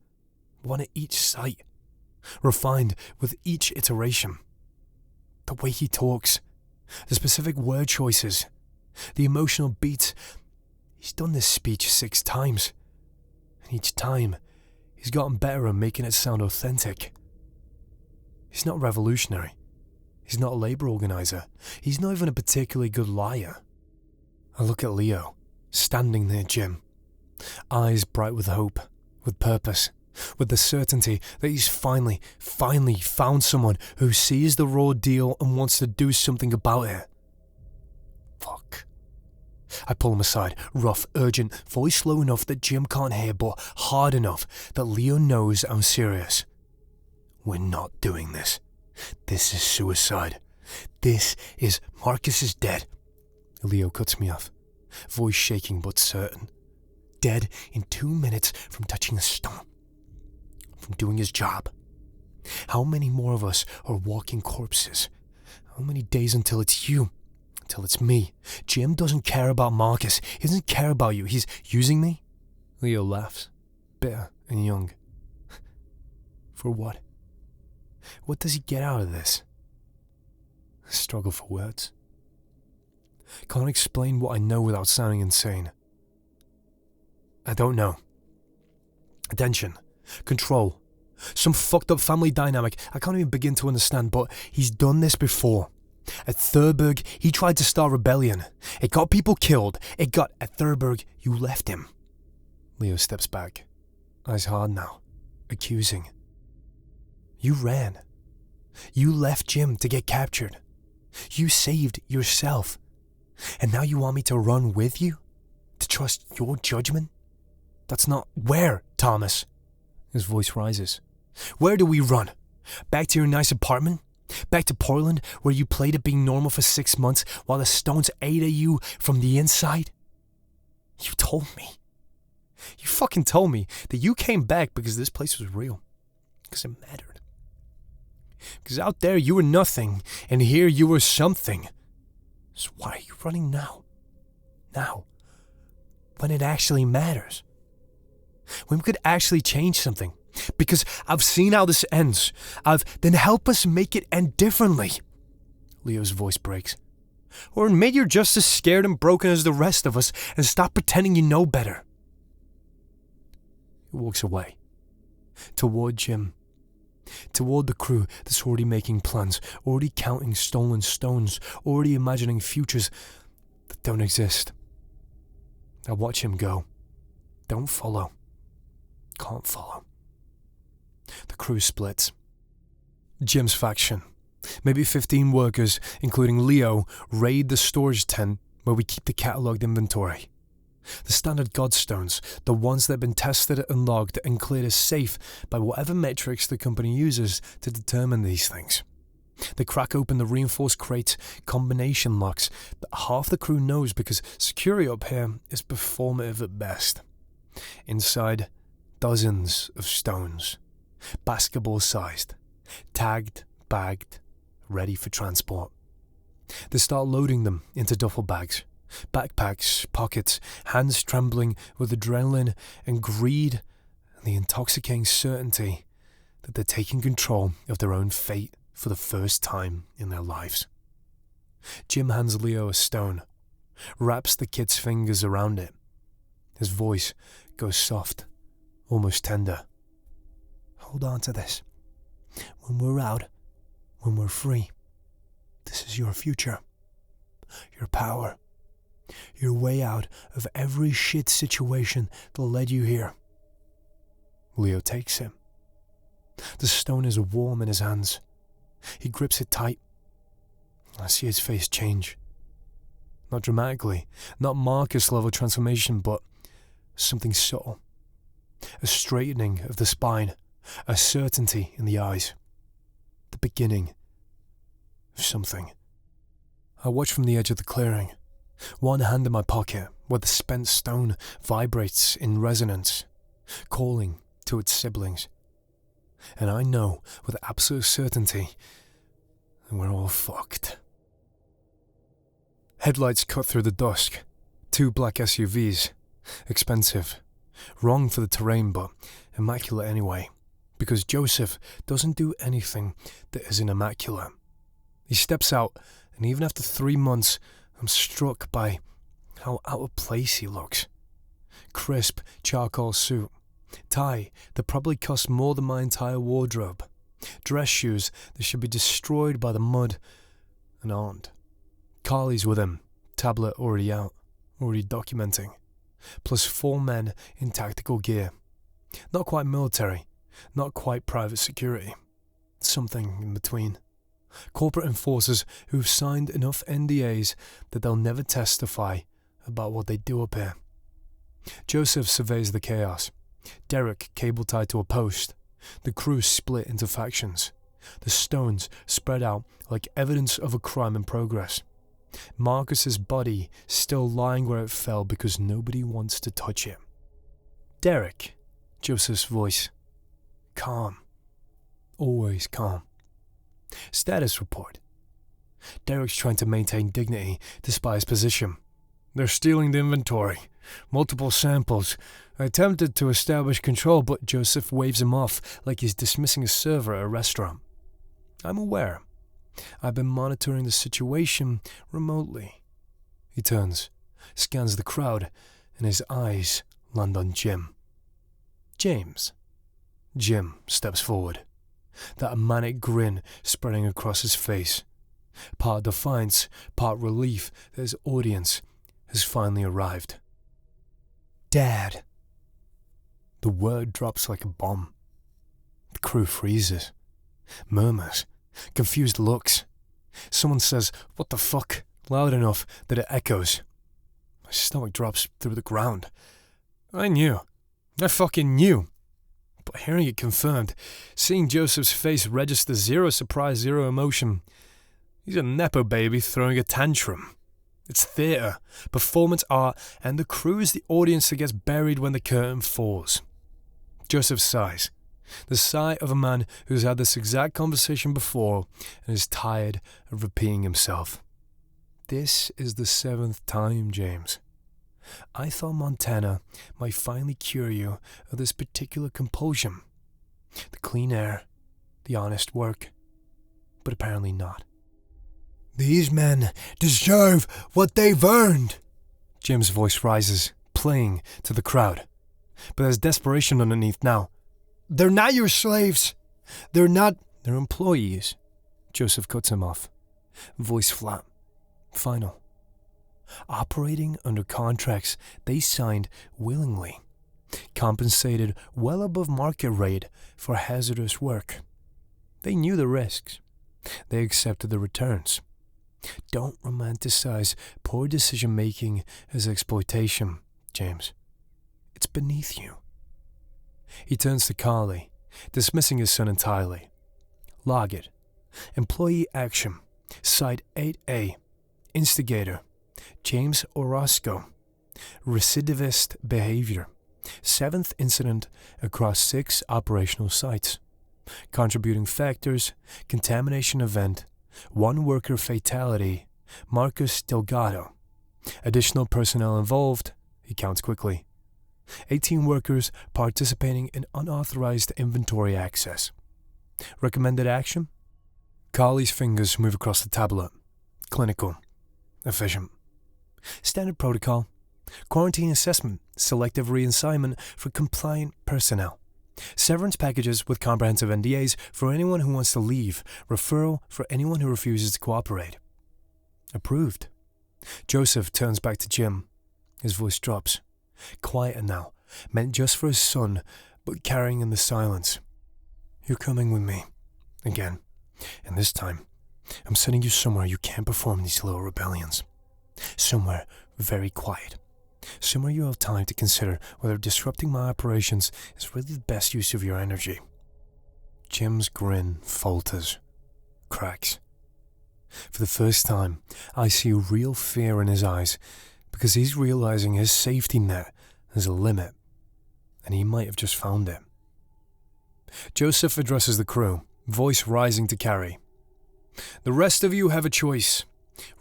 one at each site, refined with each iteration. The way he talks, the specific word choices, the emotional beats. He's done this speech 6 times, and each time he's gotten better at making it sound authentic. He's not revolutionary. He's not a labor organizer. He's not even a particularly good liar. I look at Leo, standing near Jim, eyes bright with hope, with purpose, with the certainty that he's finally found someone who sees the raw deal and wants to do something about it. Fuck. I pull him aside, rough, urgent, voice low enough that Jim can't hear, but hard enough that Leo knows I'm serious. We're not doing this. This is suicide. This is Marcus is dead. Leo cuts me off, voice shaking but certain. Dead in 2 minutes from touching a stone. From doing his job. How many more of us are walking corpses? How many days until it's you? Until it's me? Jim doesn't care about Marcus. He doesn't care about you. He's using me? Leo laughs, bitter and young. For what? What does he get out of this? I struggle for words. Can't explain what I know without sounding insane. I don't know. Attention. Control. Some fucked up family dynamic I can't even begin to understand, but he's done this before. At Thurberg, he tried to start rebellion. It got people killed. At Thurberg, you left him. Leo steps back. Eyes hard now. Accusing. You ran. You left Jim to get captured. You saved yourself. And now you want me to run with you? To trust your judgment? That's not where, Thomas. His voice rises. Where do we run? Back to your nice apartment? Back to Portland, where you played at being normal for 6 months while the stones ate at you from the inside? You told me. You fucking told me that you came back because this place was real. Because it mattered. Because out there you were nothing, and here you were something. So why are you running now? Now. When it actually matters. When we could actually change something. Because I've seen how this ends. Then help us make it end differently. Leo's voice breaks. Or maybe you're just as scared and broken as the rest of us and stop pretending you know better. He walks away. Toward Jim. Toward the crew that's already making plans, already counting stolen stones, already imagining futures that don't exist. I watch him go. Don't follow. Can't follow. The crew splits. Jim's faction, maybe 15 workers, including Leo, raid the storage tent where we keep the catalogued inventory. The standard godstones, the ones that have been tested and logged and cleared as safe by whatever metrics the company uses to determine these things. They crack open the reinforced crates, combination locks that half the crew knows because security up here is performative at best. Inside, dozens of stones, basketball-sized, tagged, bagged, ready for transport. They start loading them into duffel bags, backpacks, pockets, hands trembling with adrenaline and greed and the intoxicating certainty that they're taking control of their own fate for the first time in their lives. Jim hands Leo a stone, wraps the kid's fingers around it. His voice goes soft, almost tender. Hold on to this. When we're out, when we're free, this is your future, your power, your way out of every shit situation that led you here. Leo takes him. The stone is warm in his hands. He grips it tight. I see his face change. Not dramatically, not Marcus-level transformation, but something subtle. A straightening of the spine, a certainty in the eyes. The beginning of something. I watch from the edge of the clearing, one hand in my pocket where the spent stone vibrates in resonance, calling to its siblings. And I know with absolute certainty that we're all fucked. Headlights cut through the dusk. 2 black SUVs. Expensive. Wrong for the terrain, but immaculate anyway. Because Joseph doesn't do anything that isn't immaculate. He steps out, and even after 3 months, I'm struck by how out of place he looks. Crisp charcoal suit. Tie that probably cost more than my entire wardrobe. Dress shoes that should be destroyed by the mud and aren't. Carly's with him, tablet already out, already documenting. Plus 4 men in tactical gear. Not quite military, not quite private security. Something in between. Corporate enforcers who've signed enough NDAs that they'll never testify about what they do up here. Joseph surveys the chaos. Derek cable tied to a post. The crew split into factions. The stones spread out like evidence of a crime in progress. Marcus's body still lying where it fell because nobody wants to touch it. Derek, Joseph's voice. Calm. Always calm. Status report. Derek's trying to maintain dignity despite his position. They're stealing the inventory. Multiple samples. I attempted to establish control, but Joseph waves him off like he's dismissing a server at a restaurant. I'm aware. I've been monitoring the situation remotely. He turns, scans the crowd, and his eyes land on Jim. James. Jim steps forward, that manic grin spreading across his face. Part defiance, part relief that his audience has finally arrived. Dad. The word drops like a bomb. The crew freezes, murmurs, confused looks. Someone says, "What the fuck?" loud enough that it echoes. My stomach drops through the ground. I knew. I fucking knew. But hearing it confirmed, seeing Joseph's face register zero surprise, zero emotion. He's a nepo baby throwing a tantrum. It's theatre, performance art, and the crew is the audience that gets buried when the curtain falls. Joseph sighs. The sigh of a man who's had this exact conversation before and is tired of repeating himself. This is the 7th time, James. I thought Montana might finally cure you of this particular compulsion. The clean air, the honest work. But apparently not. These men deserve what they've earned. Jim's voice rises, playing to the crowd. But there's desperation underneath now. They're not your slaves. They're employees. Joseph cuts him off. Voice flat. Final. Operating under contracts they signed willingly. Compensated well above market rate for hazardous work. They knew the risks. They accepted the returns. Don't romanticize poor decision-making as exploitation, James. It's beneath you. He turns to Carly, dismissing his son entirely. Log it. Employee action. Site 8A. Instigator. James Orozco. Recidivist behavior. 7th incident across 6 operational sites. Contributing factors. Contamination event. 1 worker fatality. Marcus Delgado. Additional personnel involved. He counts quickly. 18 workers participating in unauthorized inventory access. Recommended action? Carly's fingers move across the tablet. Clinical. Efficient. Standard protocol. Quarantine assessment. Selective reassignment for compliant personnel. Severance packages with comprehensive NDAs for anyone who wants to leave. Referral for anyone who refuses to cooperate. Approved. Joseph turns back to Jim. His voice drops. Quieter now, meant just for his son, but carrying in the silence. You're coming with me. Again. And this time, I'm sending you somewhere you can't perform these little rebellions. Somewhere very quiet. Somewhere you have time to consider whether disrupting my operations is really the best use of your energy. Jim's grin falters, cracks. For the first time, I see real fear in his eyes, because he's realizing his safety net has a limit, and he might have just found it. Joseph addresses the crew, voice rising to carry. The rest of you have a choice.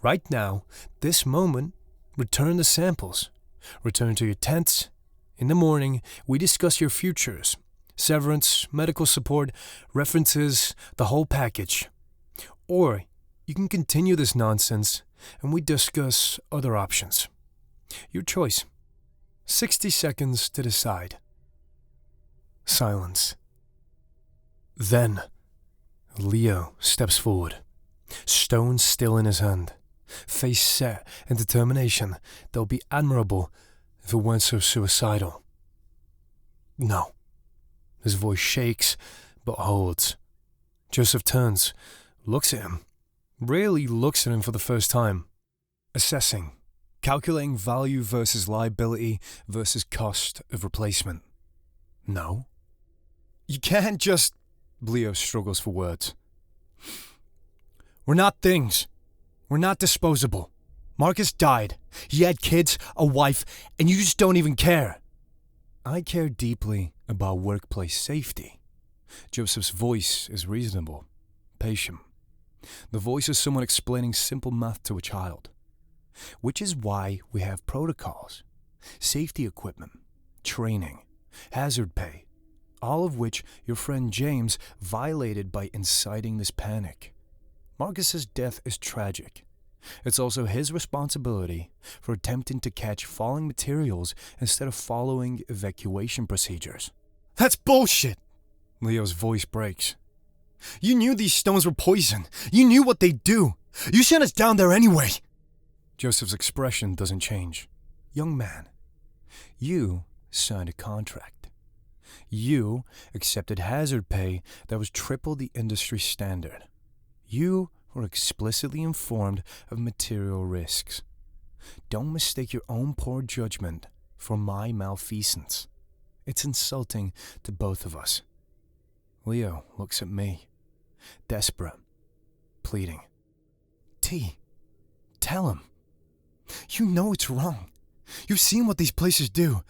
Right now, this moment, return the samples. Return to your tents. In the morning, we discuss your futures. Severance, medical support, references, the whole package. Or you can continue this nonsense, and we discuss other options. Your choice. 60 seconds to decide. Silence. Then, Leo steps forward, stone still in his hand, face set in determination that would be admirable if it weren't so suicidal. No. His voice shakes, but holds. Joseph turns, looks at him, really looks at him for the first time, assessing. Calculating value versus liability versus cost of replacement. No. You can't just... Leo struggles for words. We're not things. We're not disposable. Marcus died. He had kids, a wife, and you just don't even care. I care deeply about workplace safety. Joseph's voice is reasonable, patient. The voice is someone explaining simple math to a child. Which is why we have protocols, safety equipment, training, hazard pay, all of which your friend James violated by inciting this panic. Marcus's death is tragic. It's also his responsibility for attempting to catch falling materials instead of following evacuation procedures. That's bullshit. Leo's voice breaks. You knew these stones were poison. You knew what they'd do. You sent us down there anyway. Joseph's expression doesn't change. Young man, you signed a contract. You accepted hazard pay that was triple the industry standard. You were explicitly informed of material risks. Don't mistake your own poor judgment for my malfeasance. It's insulting to both of us. Leo looks at me, desperate, pleading. T, tell him. You know it's wrong. You've seen what these places do.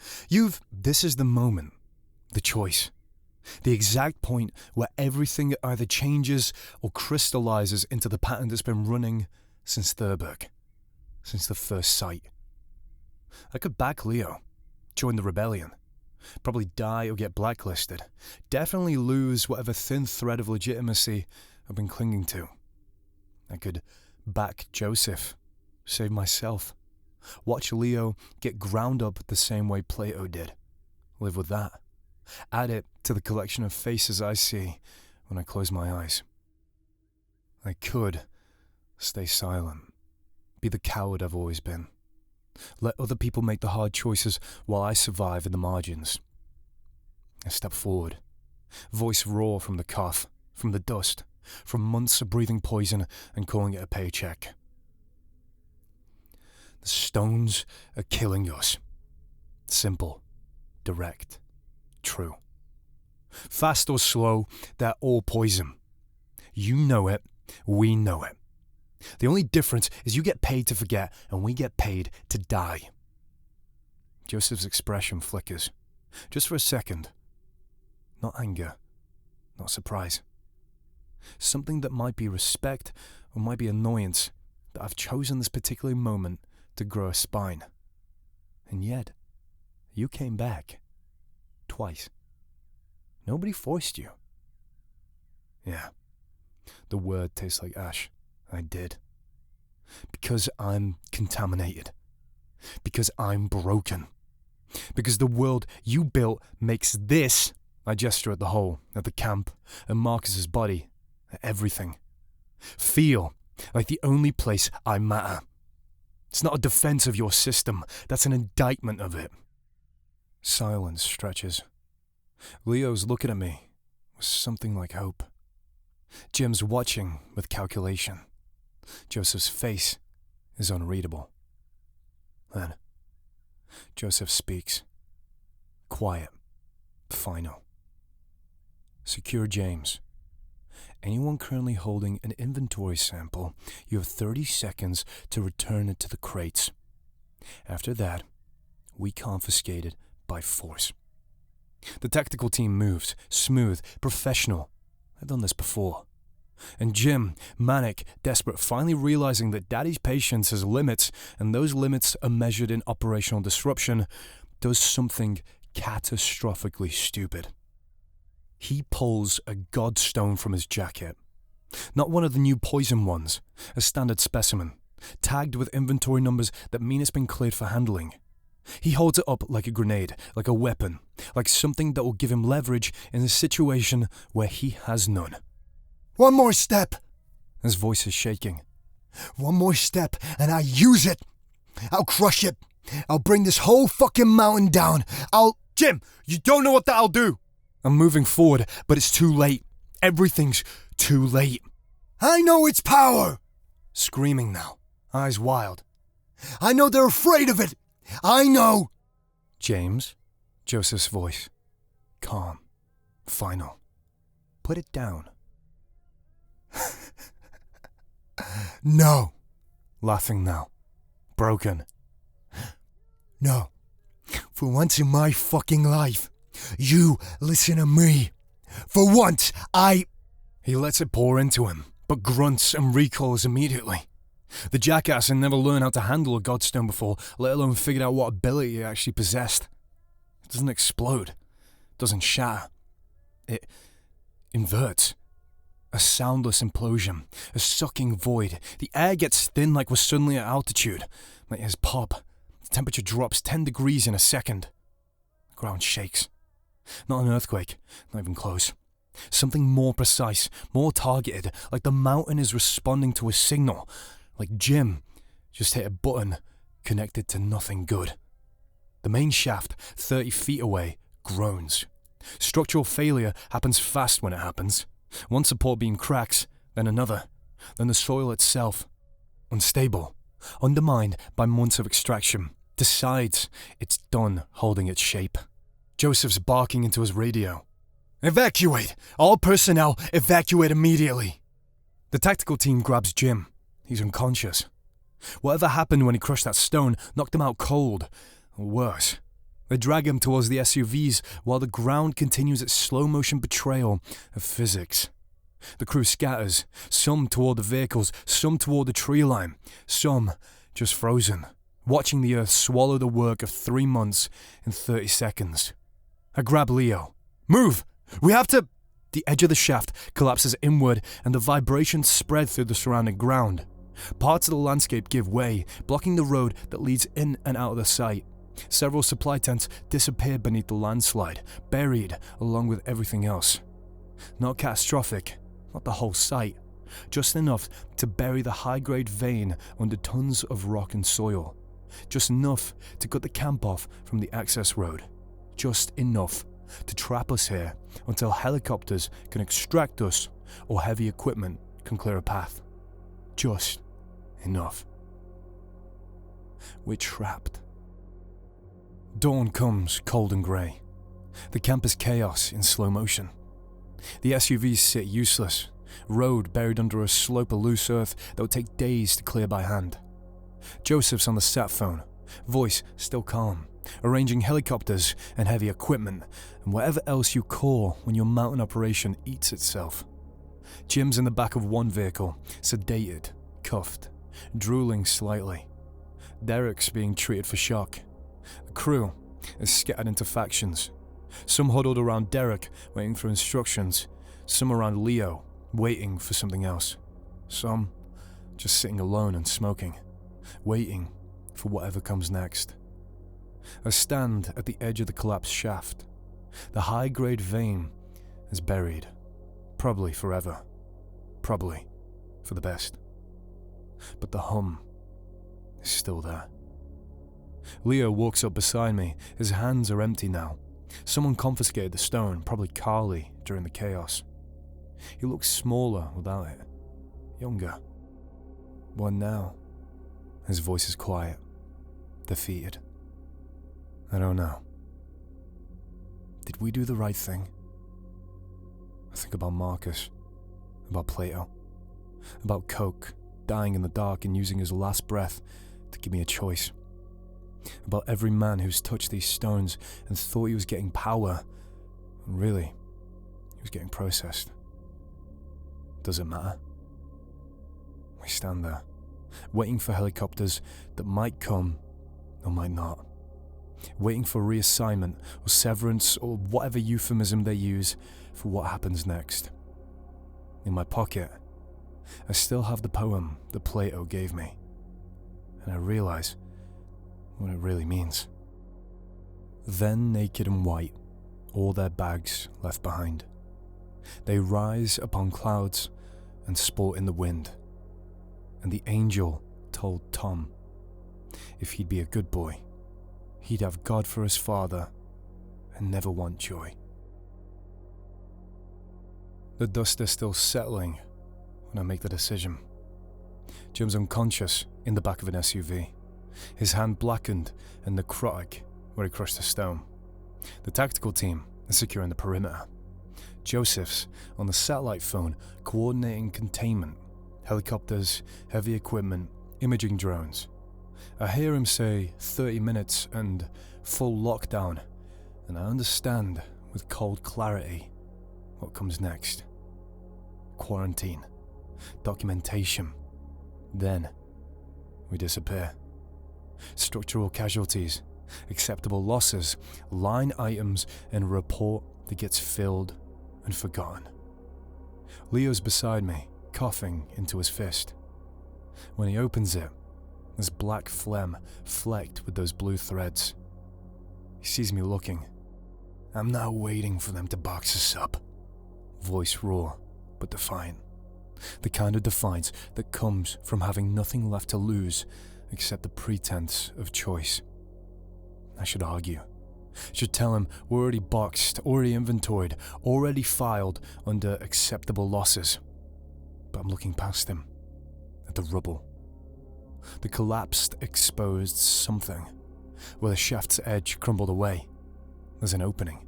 This is the moment, the choice. The exact point where everything either changes or crystallizes into the pattern that's been running since Thurberg, since the first sight. I could back Leo, join the rebellion, probably die or get blacklisted, definitely lose whatever thin thread of legitimacy I've been clinging to. I could back Joseph, save myself, watch Leo get ground up the same way Plato did, live with that. Add it to the collection of faces I see when I close my eyes. I could stay silent, be the coward I've always been. Let other people make the hard choices while I survive in the margins. I step forward, voice raw from the cough, from the dust, from months of breathing poison and calling it a paycheck. The stones are killing us. Simple, direct. True. Fast or slow, they're all poison. You know it, we know it. The only difference is you get paid to forget and we get paid to die. Joseph's expression flickers, just for a second. Not anger, not surprise. Something that might be respect or might be annoyance, that I've chosen this particular moment to grow a spine. And yet, you came back. Twice. Nobody forced you. Yeah, the word tastes like ash. I did. Because I'm contaminated. Because I'm broken. Because the world you built makes this, I gesture at the hole, at the camp, at Marcus's body, at everything, feel like the only place I matter. It's not a defense of your system, that's an indictment of it. Silence stretches. Leo's looking at me with something like hope. Jim's watching with calculation. Joseph's face is unreadable. Then, Joseph speaks. Quiet. Final. Secure James. Anyone currently holding an inventory sample, you have 30 seconds to return it to the crates. After that, we confiscate it by force. The tactical team moves, smooth, professional. I've done this before. And Jim, manic, desperate, finally realizing that Daddy's patience has limits, and those limits are measured in operational disruption, does something catastrophically stupid. He pulls a godstone from his jacket. Not one of the new poison ones, a standard specimen, tagged with inventory numbers that mean it's been cleared for handling. He holds it up like a grenade, like a weapon, like something that will give him leverage in a situation where he has none. One more step. His voice is shaking. One more step and I use it. I'll crush it. I'll bring this whole fucking mountain down. Jim, you don't know what that'll do. I'm moving forward, but it's too late. Everything's too late. I know its power. Screaming now, eyes wild. I know they're afraid of it. I know. James, Joseph's voice. Calm. Final. Put it down. No. Laughing now. broken. No. For once in my fucking life, you listen to me. For once, He lets it pour into him, but grunts and recoils immediately. The jackass had never learned how to handle a godstone before, let alone figured out what ability it actually possessed. It doesn't explode. It doesn't shatter. It inverts. A soundless implosion. A sucking void. The air gets thin like we're suddenly at altitude. My ears pop. The temperature drops 10 degrees in a second. The ground shakes. Not an earthquake. Not even close. Something more precise, more targeted, like the mountain is responding to a signal. Like Jim just hit a button connected to nothing good. The main shaft, 30 feet away, groans. Structural failure happens fast when it happens. One support beam cracks, then another, then the soil itself. Unstable, undermined by months of extraction, decides it's done holding its shape. Joseph's barking into his radio. "Evacuate! All personnel, evacuate immediately!" The tactical team grabs Jim. He's unconscious. Whatever happened when he crushed that stone knocked him out cold, or worse. They drag him towards the SUVs while the ground continues its slow-motion betrayal of physics. The crew scatters, some toward the vehicles, some toward the tree line, some just frozen, watching the earth swallow the work of 3 months in 30 seconds. I grab Leo. "Move! We have to..." The edge of the shaft collapses inward and the vibrations spread through the surrounding ground. Parts of the landscape give way, blocking the road that leads in and out of the site. Several supply tents disappear beneath the landslide, buried along with everything else. Not catastrophic, not the whole site, just enough to bury the high-grade vein under tons of rock and soil. Just enough to cut the camp off from the access road. Just enough to trap us here until helicopters can extract us or heavy equipment can clear a path. Just enough. We're trapped. Dawn comes cold and grey. The camp is chaos in slow motion. The SUVs sit useless, road buried under a slope of loose earth that would take days to clear by hand. Joseph's on the sat phone, voice still calm, arranging helicopters and heavy equipment and whatever else you call when your mountain operation eats itself. Jim's in the back of one vehicle, sedated, cuffed, drooling slightly. Derek's being treated for shock. The crew is scattered into factions. Some huddled around Derek, waiting for instructions. Some around Leo, waiting for something else. Some just sitting alone and smoking, waiting for whatever comes next. I stand at the edge of the collapsed shaft. The high-grade vein is buried, probably forever, probably for the best. But the hum is still there. Leo walks up beside me. His hands are empty now. Someone confiscated the stone, probably Carly, during the chaos. He looks smaller without it, younger. What now? His voice is quiet, defeated. I don't know. Did we do the right thing? I think about Marcus, about Plato, about Coke, dying in the dark and using his last breath to give me a choice. About every man who's touched these stones and thought he was getting power, and really, he was getting processed. Does it matter? We stand there, waiting for helicopters that might come or might not. Waiting for reassignment or severance or whatever euphemism they use for what happens next. In my pocket, I still have the poem that Plato gave me, and I realize what it really means. Then naked and white, all their bags left behind. They rise upon clouds and sport in the wind. And the angel told Tom, if he'd be a good boy, he'd have God for his father and never want joy. The dust is still settling when I make the decision. Jim's unconscious in the back of an SUV, his hand blackened and necrotic where he crushed the stone. The tactical team is securing the perimeter. Joseph's on the satellite phone coordinating containment, helicopters, heavy equipment, imaging drones. I hear him say 30 minutes and full lockdown, and I understand with cold clarity what comes next. Quarantine, documentation, then we disappear. Structural casualties, acceptable losses, line items, and a report that gets filled and forgotten. Leo's beside me, coughing into his fist. When he opens it, there's black phlegm flecked with those blue threads. He sees me looking. I'm not waiting for them to box us up. Voice raw, but defiant. The kind of defiance that comes from having nothing left to lose except the pretense of choice. I should argue. Should tell him we're already boxed, already inventoried, already filed under acceptable losses. But I'm looking past him, at the rubble. The collapsed, exposed something, where the shaft's edge crumbled away. There's an opening.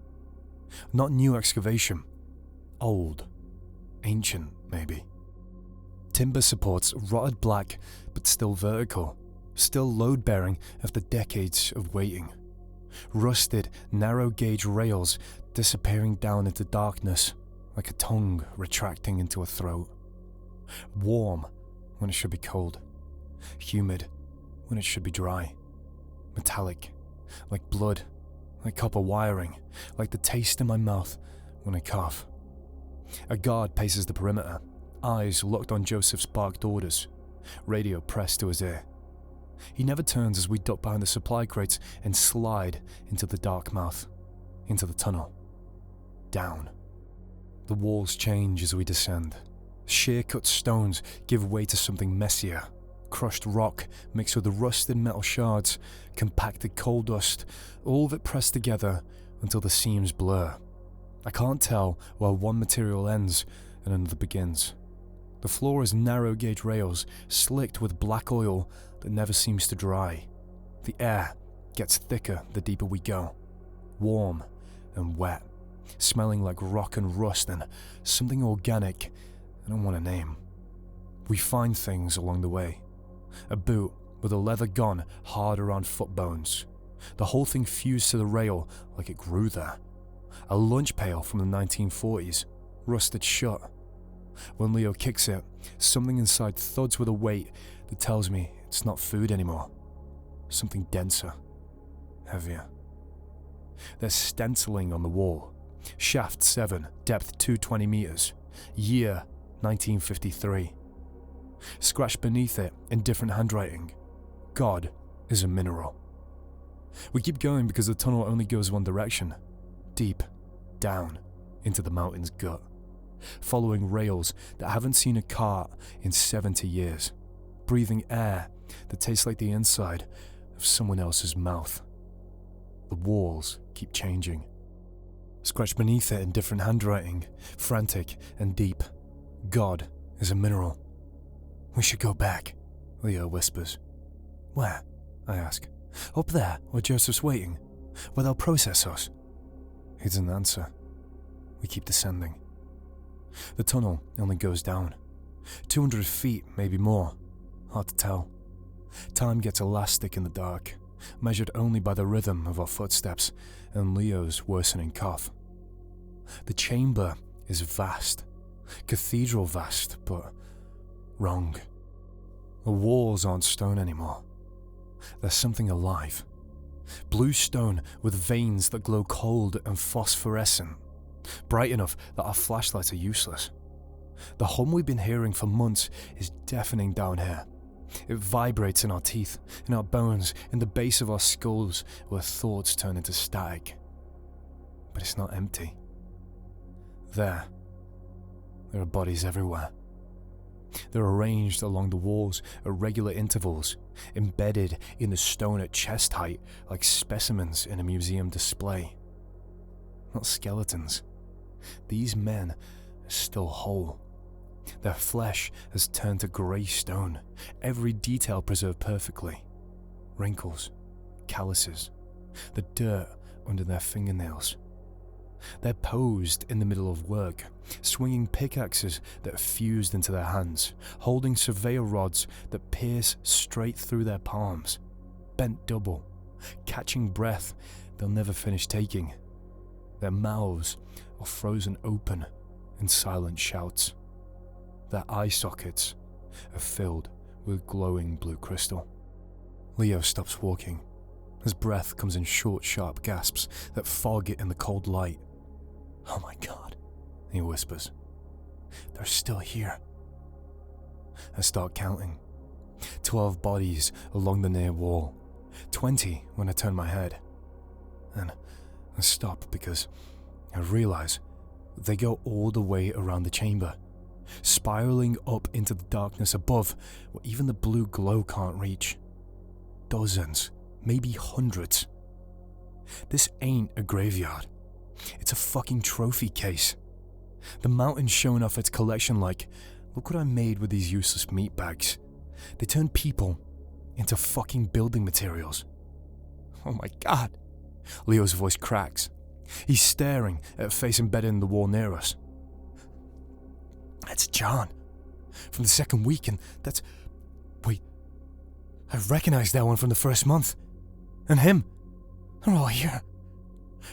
Not new excavation. Old. Ancient, maybe. Timber supports rotted black, but still vertical. Still load-bearing after decades of waiting. Rusted, narrow-gauge rails disappearing down into darkness, like a tongue retracting into a throat. Warm when it should be cold. Humid when it should be dry. Metallic, like blood, like copper wiring, like the taste in my mouth when I cough. A guard paces the perimeter, eyes locked on Joseph's barked orders, radio pressed to his ear. He never turns as we duck behind the supply crates and slide into the dark mouth, into the tunnel. Down. The walls change as we descend. Shear-cut stones give way to something messier. Crushed rock mixed with the rusted metal shards, compacted coal dust, all of it pressed together until the seams blur. I can't tell where one material ends and another begins. The floor is narrow-gauge rails, slicked with black oil that never seems to dry. The air gets thicker the deeper we go. Warm and wet, smelling like rock and rust and something organic I don't want to name. We find things along the way. A boot with a leather gun hard around foot bones. The whole thing fused to the rail like it grew there. A lunch pail from the 1940s, rusted shut. When Leo kicks it, something inside thuds with a weight that tells me it's not food anymore. Something denser, heavier. There's stenciling on the wall. Shaft 7, depth 220 meters. Year 1953. Scratched beneath it in different handwriting. God is a mineral. We keep going because the tunnel only goes one direction. Deep, down, into the mountain's gut. Following rails that haven't seen a cart in 70 years. Breathing air that tastes like the inside of someone else's mouth. The walls keep changing. Scratched beneath it in different handwriting, frantic and deep. God is a mineral. We should go back, Leo whispers. Where? I ask. Up there, where Joseph's waiting, where they'll process us. He doesn't answer. We keep descending. The tunnel only goes down. 200 feet, maybe more. Hard to tell. Time gets elastic in the dark, measured only by the rhythm of our footsteps and Leo's worsening cough. The chamber is vast. Cathedral vast, but wrong. The walls aren't stone anymore. There's something alive. Blue stone with veins that glow cold and phosphorescent. Bright enough that our flashlights are useless. The hum we've been hearing for months is deafening down here. It vibrates in our teeth, in our bones, in the base of our skulls where thoughts turn into static. But it's not empty. There are bodies everywhere. They're arranged along the walls at regular intervals, embedded in the stone at chest height like specimens in a museum display. Not skeletons. These men are still whole. Their flesh has turned to grey stone, every detail preserved perfectly. Wrinkles, calluses, the dirt under their fingernails. They're posed in the middle of work, swinging pickaxes that are fused into their hands, holding surveyor rods that pierce straight through their palms. bent double, catching breath they'll never finish taking. Their mouths are frozen open in silent shouts. Their eye sockets are filled with glowing blue crystal. Leo stops walking. His breath comes in short, sharp gasps that fog it in the cold light. "Oh my God," he whispers. "They're still here." I start counting. 12 bodies along the near wall. 20 when I turn my head. And I stop because I realize they go all the way around the chamber, spiraling up into the darkness above where even the blue glow can't reach. Dozens, maybe hundreds. This ain't a graveyard. It's a fucking trophy case. The mountain's showing off its collection like, look what I made with these useless meat bags. They turn people into fucking building materials. Oh my God. Leo's voice cracks. He's staring at a face embedded in the wall near us. That's John. From the second week, and that's... Wait. I recognize that one from the first month. And him. They're all here.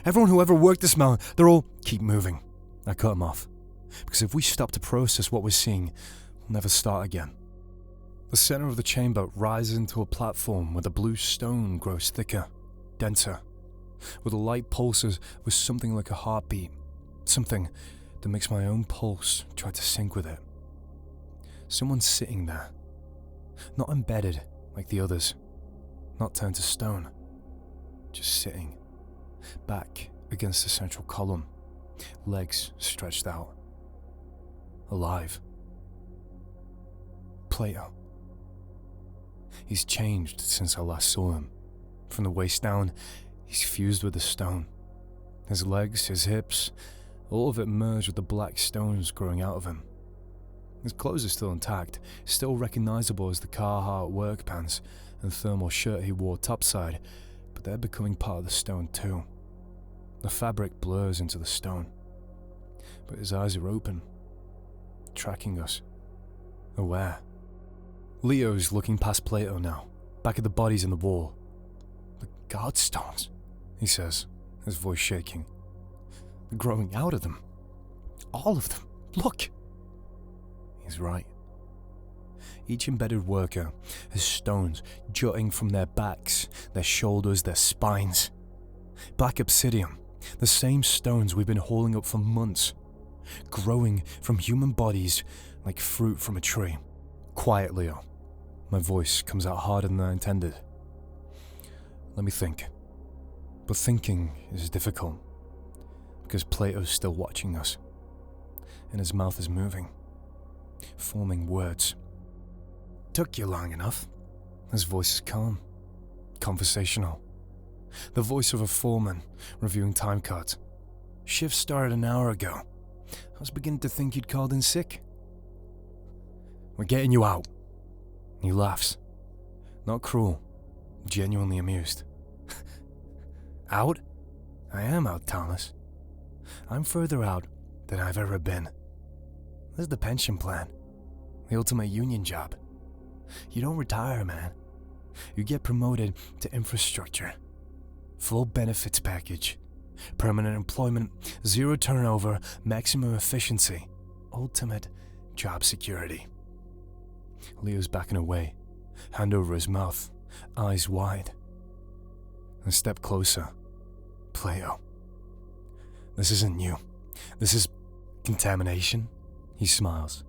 Everyone who ever worked this mountain, they're all... Keep moving. I cut him off. Because if we stop to process what we're seeing, we'll never start again. The center of the chamber rises into a platform where the blue stone grows thicker, denser, where the light pulses with something like a heartbeat, something that makes my own pulse try to sync with it. Someone's sitting there, not embedded like the others, not turned to stone, just sitting, back against the central column, legs stretched out, alive. Plato. He's changed since I last saw him. From the waist down, he's fused with the stone. His legs, his hips, all of it merged with the black stones growing out of him. His clothes are still intact, still recognizable as the Carhartt work pants and thermal shirt he wore topside, but they're becoming part of the stone too. The fabric blurs into the stone, but his eyes are open, tracking us, aware. Leo's looking past Plato now, back at the bodies in the wall. The guard stones, he says, his voice shaking. They're growing out of them. All of them. Look. He's right. Each embedded worker has stones jutting from their backs, their shoulders, their spines. Black obsidian, the same stones we've been hauling up for months, growing from human bodies like fruit from a tree. Quiet, Leo. My voice comes out harder than I intended. Let me think. But thinking is difficult, because Plato's still watching us, and his mouth is moving, forming words. Took you long enough. His voice is calm, conversational. The voice of a foreman reviewing time cards. Shift started an hour ago. I was beginning to think you'd called in sick. We're getting you out. He laughs. Not cruel, genuinely amused. Out? I am out, Thomas. I'm further out than I've ever been. There's the pension plan. The ultimate union job. You don't retire, man. You get promoted to infrastructure. Full benefits package. Permanent employment, zero turnover, maximum efficiency. Ultimate job security. Leo's backing away, hand over his mouth, eyes wide. A step closer. Plato. This isn't new. This is contamination. He smiles.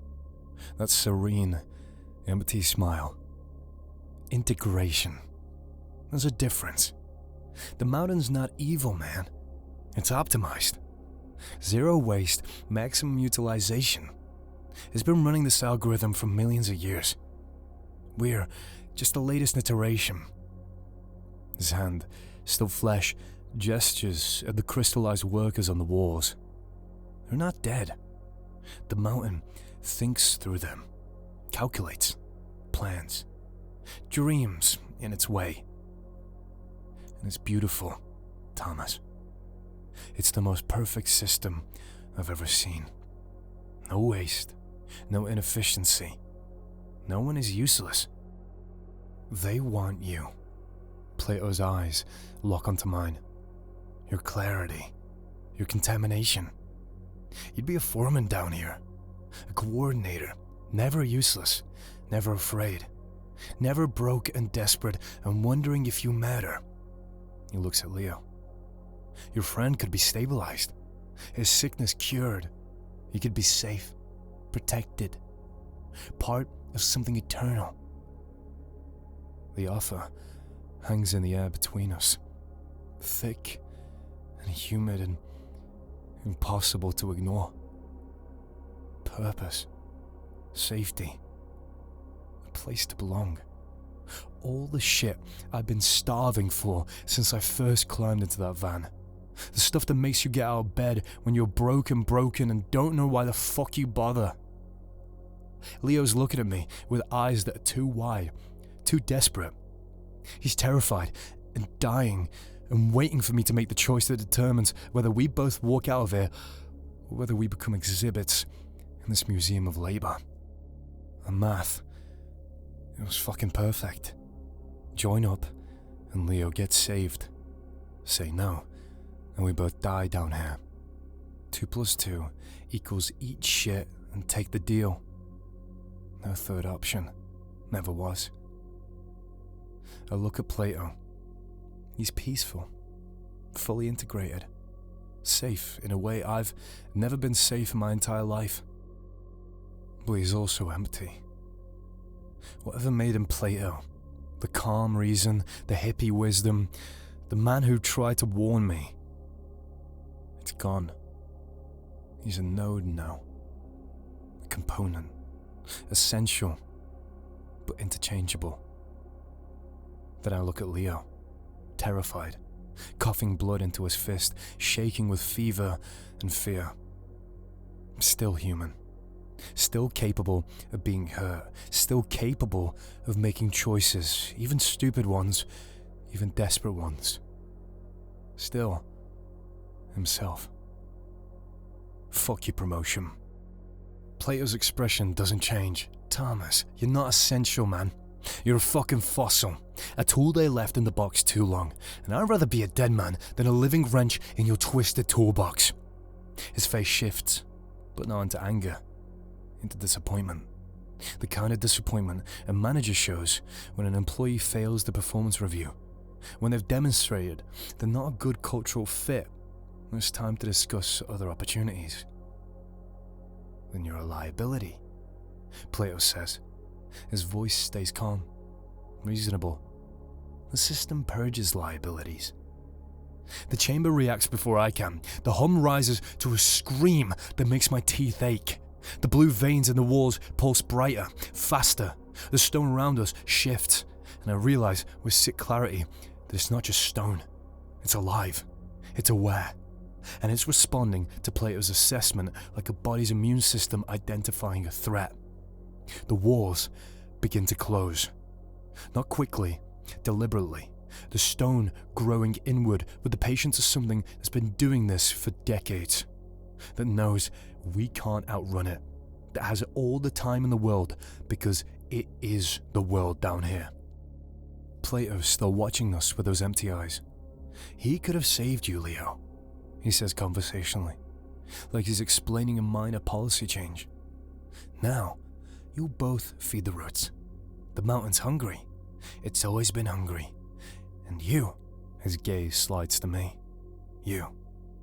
That serene, empty smile. Integration. There's a difference. The mountain's not evil, man. It's optimized. Zero waste, maximum utilization. It's been running this algorithm for millions of years. We're just the latest iteration. His hand, still flesh, gestures at the crystallized workers on the walls. They're not dead. The mountain thinks through them, calculates, plans, dreams in its way. And it's beautiful, Thomas. It's the most perfect system I've ever seen. No waste, no inefficiency. No one is useless. They want you. Plato's eyes lock onto mine. Your clarity, your contamination. You'd be a foreman down here, a coordinator, never useless, never afraid, never broke and desperate and wondering if you matter. He looks at Leo. Your friend could be stabilized, his sickness cured. He could be safe, protected, part of something eternal. The offer hangs in the air between us, thick and humid and impossible to ignore. Purpose, safety, a place to belong. All the shit I've been starving for since I first climbed into that van. The stuff that makes you get out of bed when you're broken and don't know why the fuck you bother. Leo's looking at me with eyes that are too wide, too desperate. He's terrified and dying and waiting for me to make the choice that determines whether we both walk out of here or whether we become exhibits in this museum of labor. And math, it was fucking perfect. Join up and Leo gets saved. Say no, and we both die down here. 2 + 2 equals eat shit and take the deal. No third option. Never was. I look at Plato. He's peaceful, fully integrated, safe in a way I've never been safe in my entire life. But he's also empty. Whatever made him Plato, the calm reason, the hippie wisdom, the man who tried to warn me, it's gone. He's a node now. A component. Essential, but interchangeable. Then I look at Leo, terrified, coughing blood into his fist, shaking with fever and fear. Still human. Still capable of being hurt. Still capable of making choices, even stupid ones, even desperate ones. Still himself. Fuck your promotion. Plato's expression doesn't change. Thomas, you're not essential, man. You're a fucking fossil. A tool they left in the box too long. And I'd rather be a dead man than a living wrench in your twisted toolbox. His face shifts, but not into anger, into disappointment. The kind of disappointment a manager shows when an employee fails the performance review. When they've demonstrated they're not a good cultural fit, when it's time to discuss other opportunities. Then you're a liability, Plato says. His voice stays calm, reasonable. The system purges liabilities. The chamber reacts before I can. The hum rises to a scream that makes my teeth ache. The blue veins in the walls pulse brighter, faster. The stone around us shifts, and I realize with sick clarity that it's not just stone. It's alive. It's aware. And it's responding to Plato's assessment like a body's immune system identifying a threat. The walls begin to close. Not quickly, deliberately. The stone growing inward with the patience of something that's been doing this for decades. That knows we can't outrun it. That has all the time in the world because it is the world down here. Plato's still watching us with those empty eyes. He could have saved you, Leo, he says conversationally, like he's explaining a minor policy change. Now, you'll both feed the roots. The mountain's hungry. It's always been hungry. And you, his gaze slides to me. You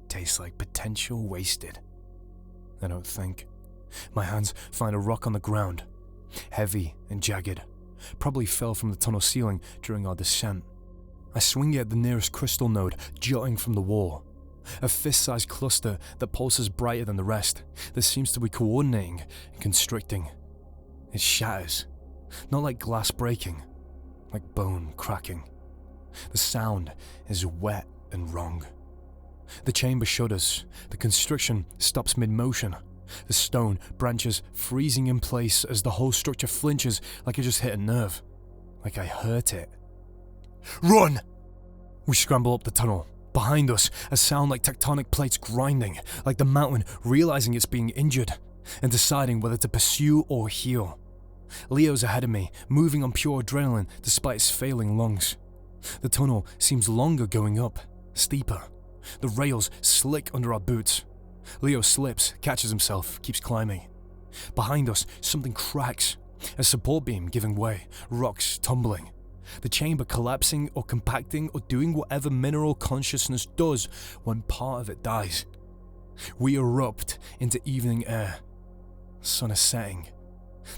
taste like potential wasted. I don't think. My hands find a rock on the ground, heavy and jagged. Probably fell from the tunnel ceiling during our descent. I swing it at the nearest crystal node, jutting from the wall. A fist-sized cluster that pulses brighter than the rest, that seems to be coordinating and constricting. It shatters, not like glass breaking, like bone cracking. The sound is wet and wrong. The chamber shudders. The constriction stops mid-motion. The stone branches freezing in place as the whole structure flinches like I just hit a nerve. Like I hurt it. Run! We scramble up the tunnel. Behind us, a sound like tectonic plates grinding, like the mountain realizing it's being injured and deciding whether to pursue or heal. Leo's ahead of me, moving on pure adrenaline despite his failing lungs. The tunnel seems longer going up, steeper. The rails slick under our boots. Leo slips, catches himself, keeps climbing. Behind us, something cracks. A support beam giving way, rocks tumbling. The chamber collapsing or compacting or doing whatever mineral consciousness does when part of it dies. We erupt into evening air. Sun is setting.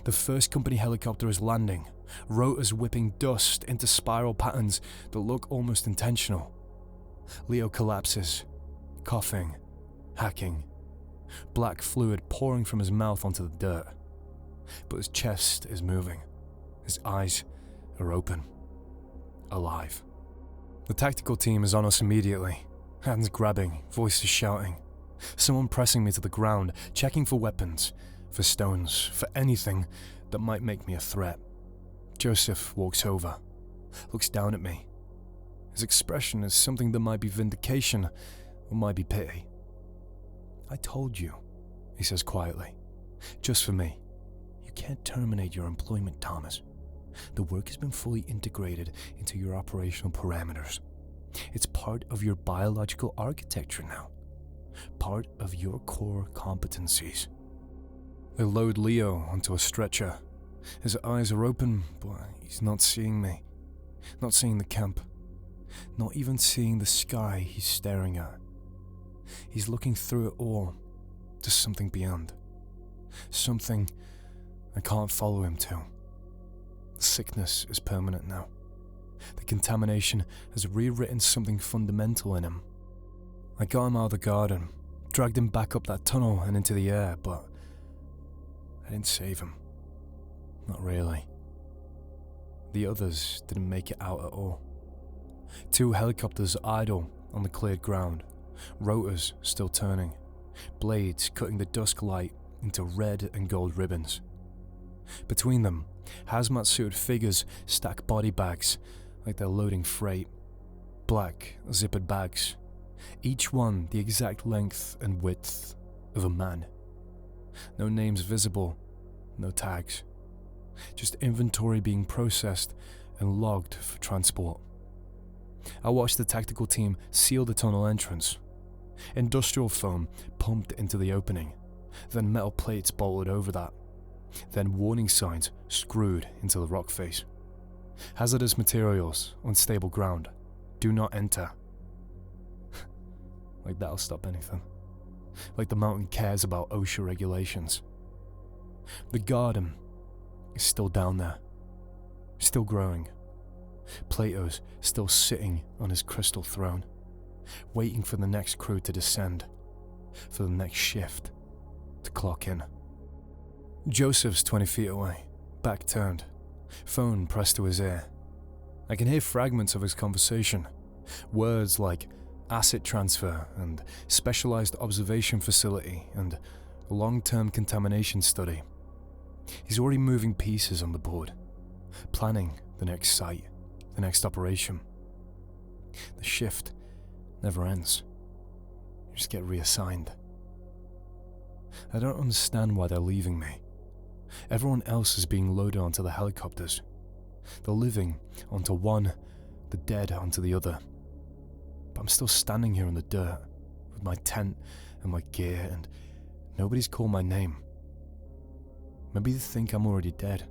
The first company helicopter is landing, rotors whipping dust into spiral patterns that look almost intentional. Leo collapses, coughing, hacking, black fluid pouring from his mouth onto the dirt. But his chest is moving. His eyes are open. Alive. The tactical team is on us immediately. Hands grabbing, voices shouting. Someone pressing me to the ground, checking for weapons, for stones, for anything that might make me a threat. Joseph walks over, looks down at me. His expression is something that might be vindication or might be pity. "I told you," he says quietly. "Just for me. You can't terminate your employment, Thomas. The work has been fully integrated into your operational parameters. It's part of your biological architecture now. Part of your core competencies." They load Leo onto a stretcher. His eyes are open, but he's not seeing me. Not seeing the camp. Not even seeing the sky he's staring at. He's looking through it all to something beyond. Something I can't follow him to. The sickness is permanent now. The contamination has rewritten something fundamental in him. I got him out of the garden, dragged him back up that tunnel and into the air, but I didn't save him. Not really. The others didn't make it out at all. 2 helicopters idle on the cleared ground, rotors still turning, blades cutting the dusk light into red and gold ribbons. Between them, hazmat-suited figures stack body bags like they're loading freight. Black, zippered bags, each one the exact length and width of a man. No names visible, no tags. Just inventory being processed and logged for transport. I watched the tactical team seal the tunnel entrance. Industrial foam pumped into the opening, then metal plates bolted over that, then warning signs screwed into the rock face. Hazardous materials, unstable ground, do not enter. Like that'll stop anything. Like the mountain cares about OSHA regulations. The garden is still down there, still growing. Plato's still sitting on his crystal throne, waiting for the next crew to descend, for the next shift to clock in. Joseph's 20 feet away, back turned, phone pressed to his ear. I can hear fragments of his conversation, words like asset transfer and specialized observation facility and long-term contamination study. He's already moving pieces on the board, planning the next site, the next operation. The shift never ends. You just get reassigned. I don't understand why they're leaving me. Everyone else is being loaded onto the helicopters. The living onto one, the dead onto the other. But I'm still standing here in the dirt, with my tent and my gear, and nobody's called my name. Maybe they think I'm already dead,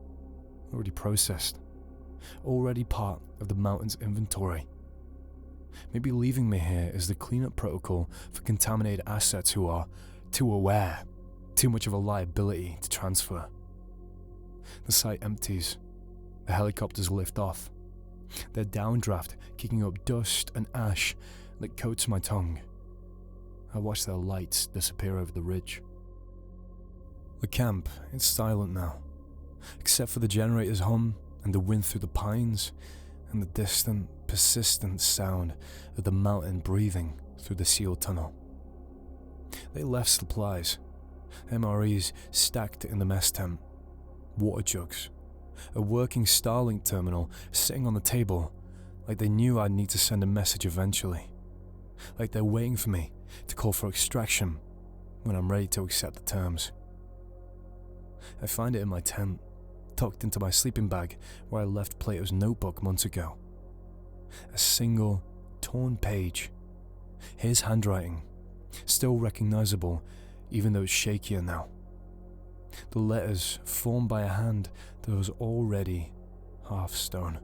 already processed, already part of the mountain's inventory. Maybe leaving me here is the cleanup protocol for contaminated assets who are too aware, too much of a liability to transfer. The site empties. The helicopters lift off. Their downdraft kicking up dust and ash that coats my tongue. I watch their lights disappear over the ridge. The camp is silent now, except for the generator's hum and the wind through the pines and the distant, persistent sound of the mountain breathing through the sealed tunnel. They left supplies, MREs stacked in the mess tent, water jugs, a working Starlink terminal sitting on the table like they knew I'd need to send a message eventually, like they're waiting for me to call for extraction when I'm ready to accept the terms. I find it in my tent, tucked into my sleeping bag where I left Plato's notebook months ago. A single torn page. His handwriting, still recognizable even though it's shakier now. The letters formed by a hand that was already half stone.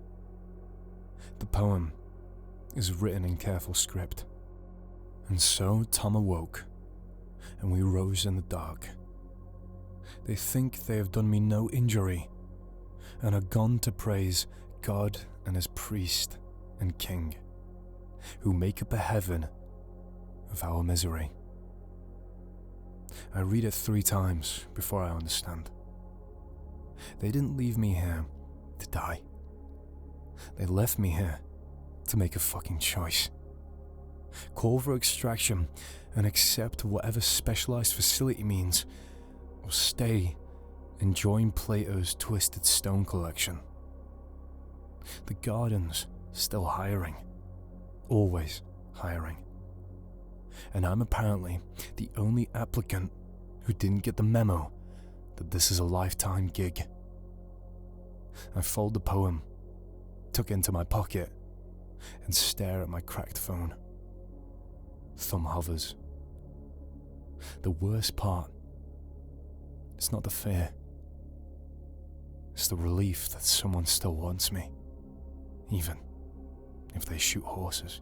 The poem is written in careful script. And so Tom awoke, and we rose in the dark. They think they have done me no injury, and are gone to praise God and his priest and king, who make up a heaven of our misery. I read it 3 times before I understand. They didn't leave me here to die. They left me here to make a fucking choice. Call for extraction and accept whatever specialized facility means, or stay and join Plato's twisted stone collection. The garden's still hiring. Always hiring. And I'm apparently the only applicant who didn't get the memo that this is a lifetime gig. I fold the poem, tuck it into my pocket, and stare at my cracked phone. Thumb hovers. The worst part, it's not the fear. It's the relief that someone still wants me, even if they shoot horses.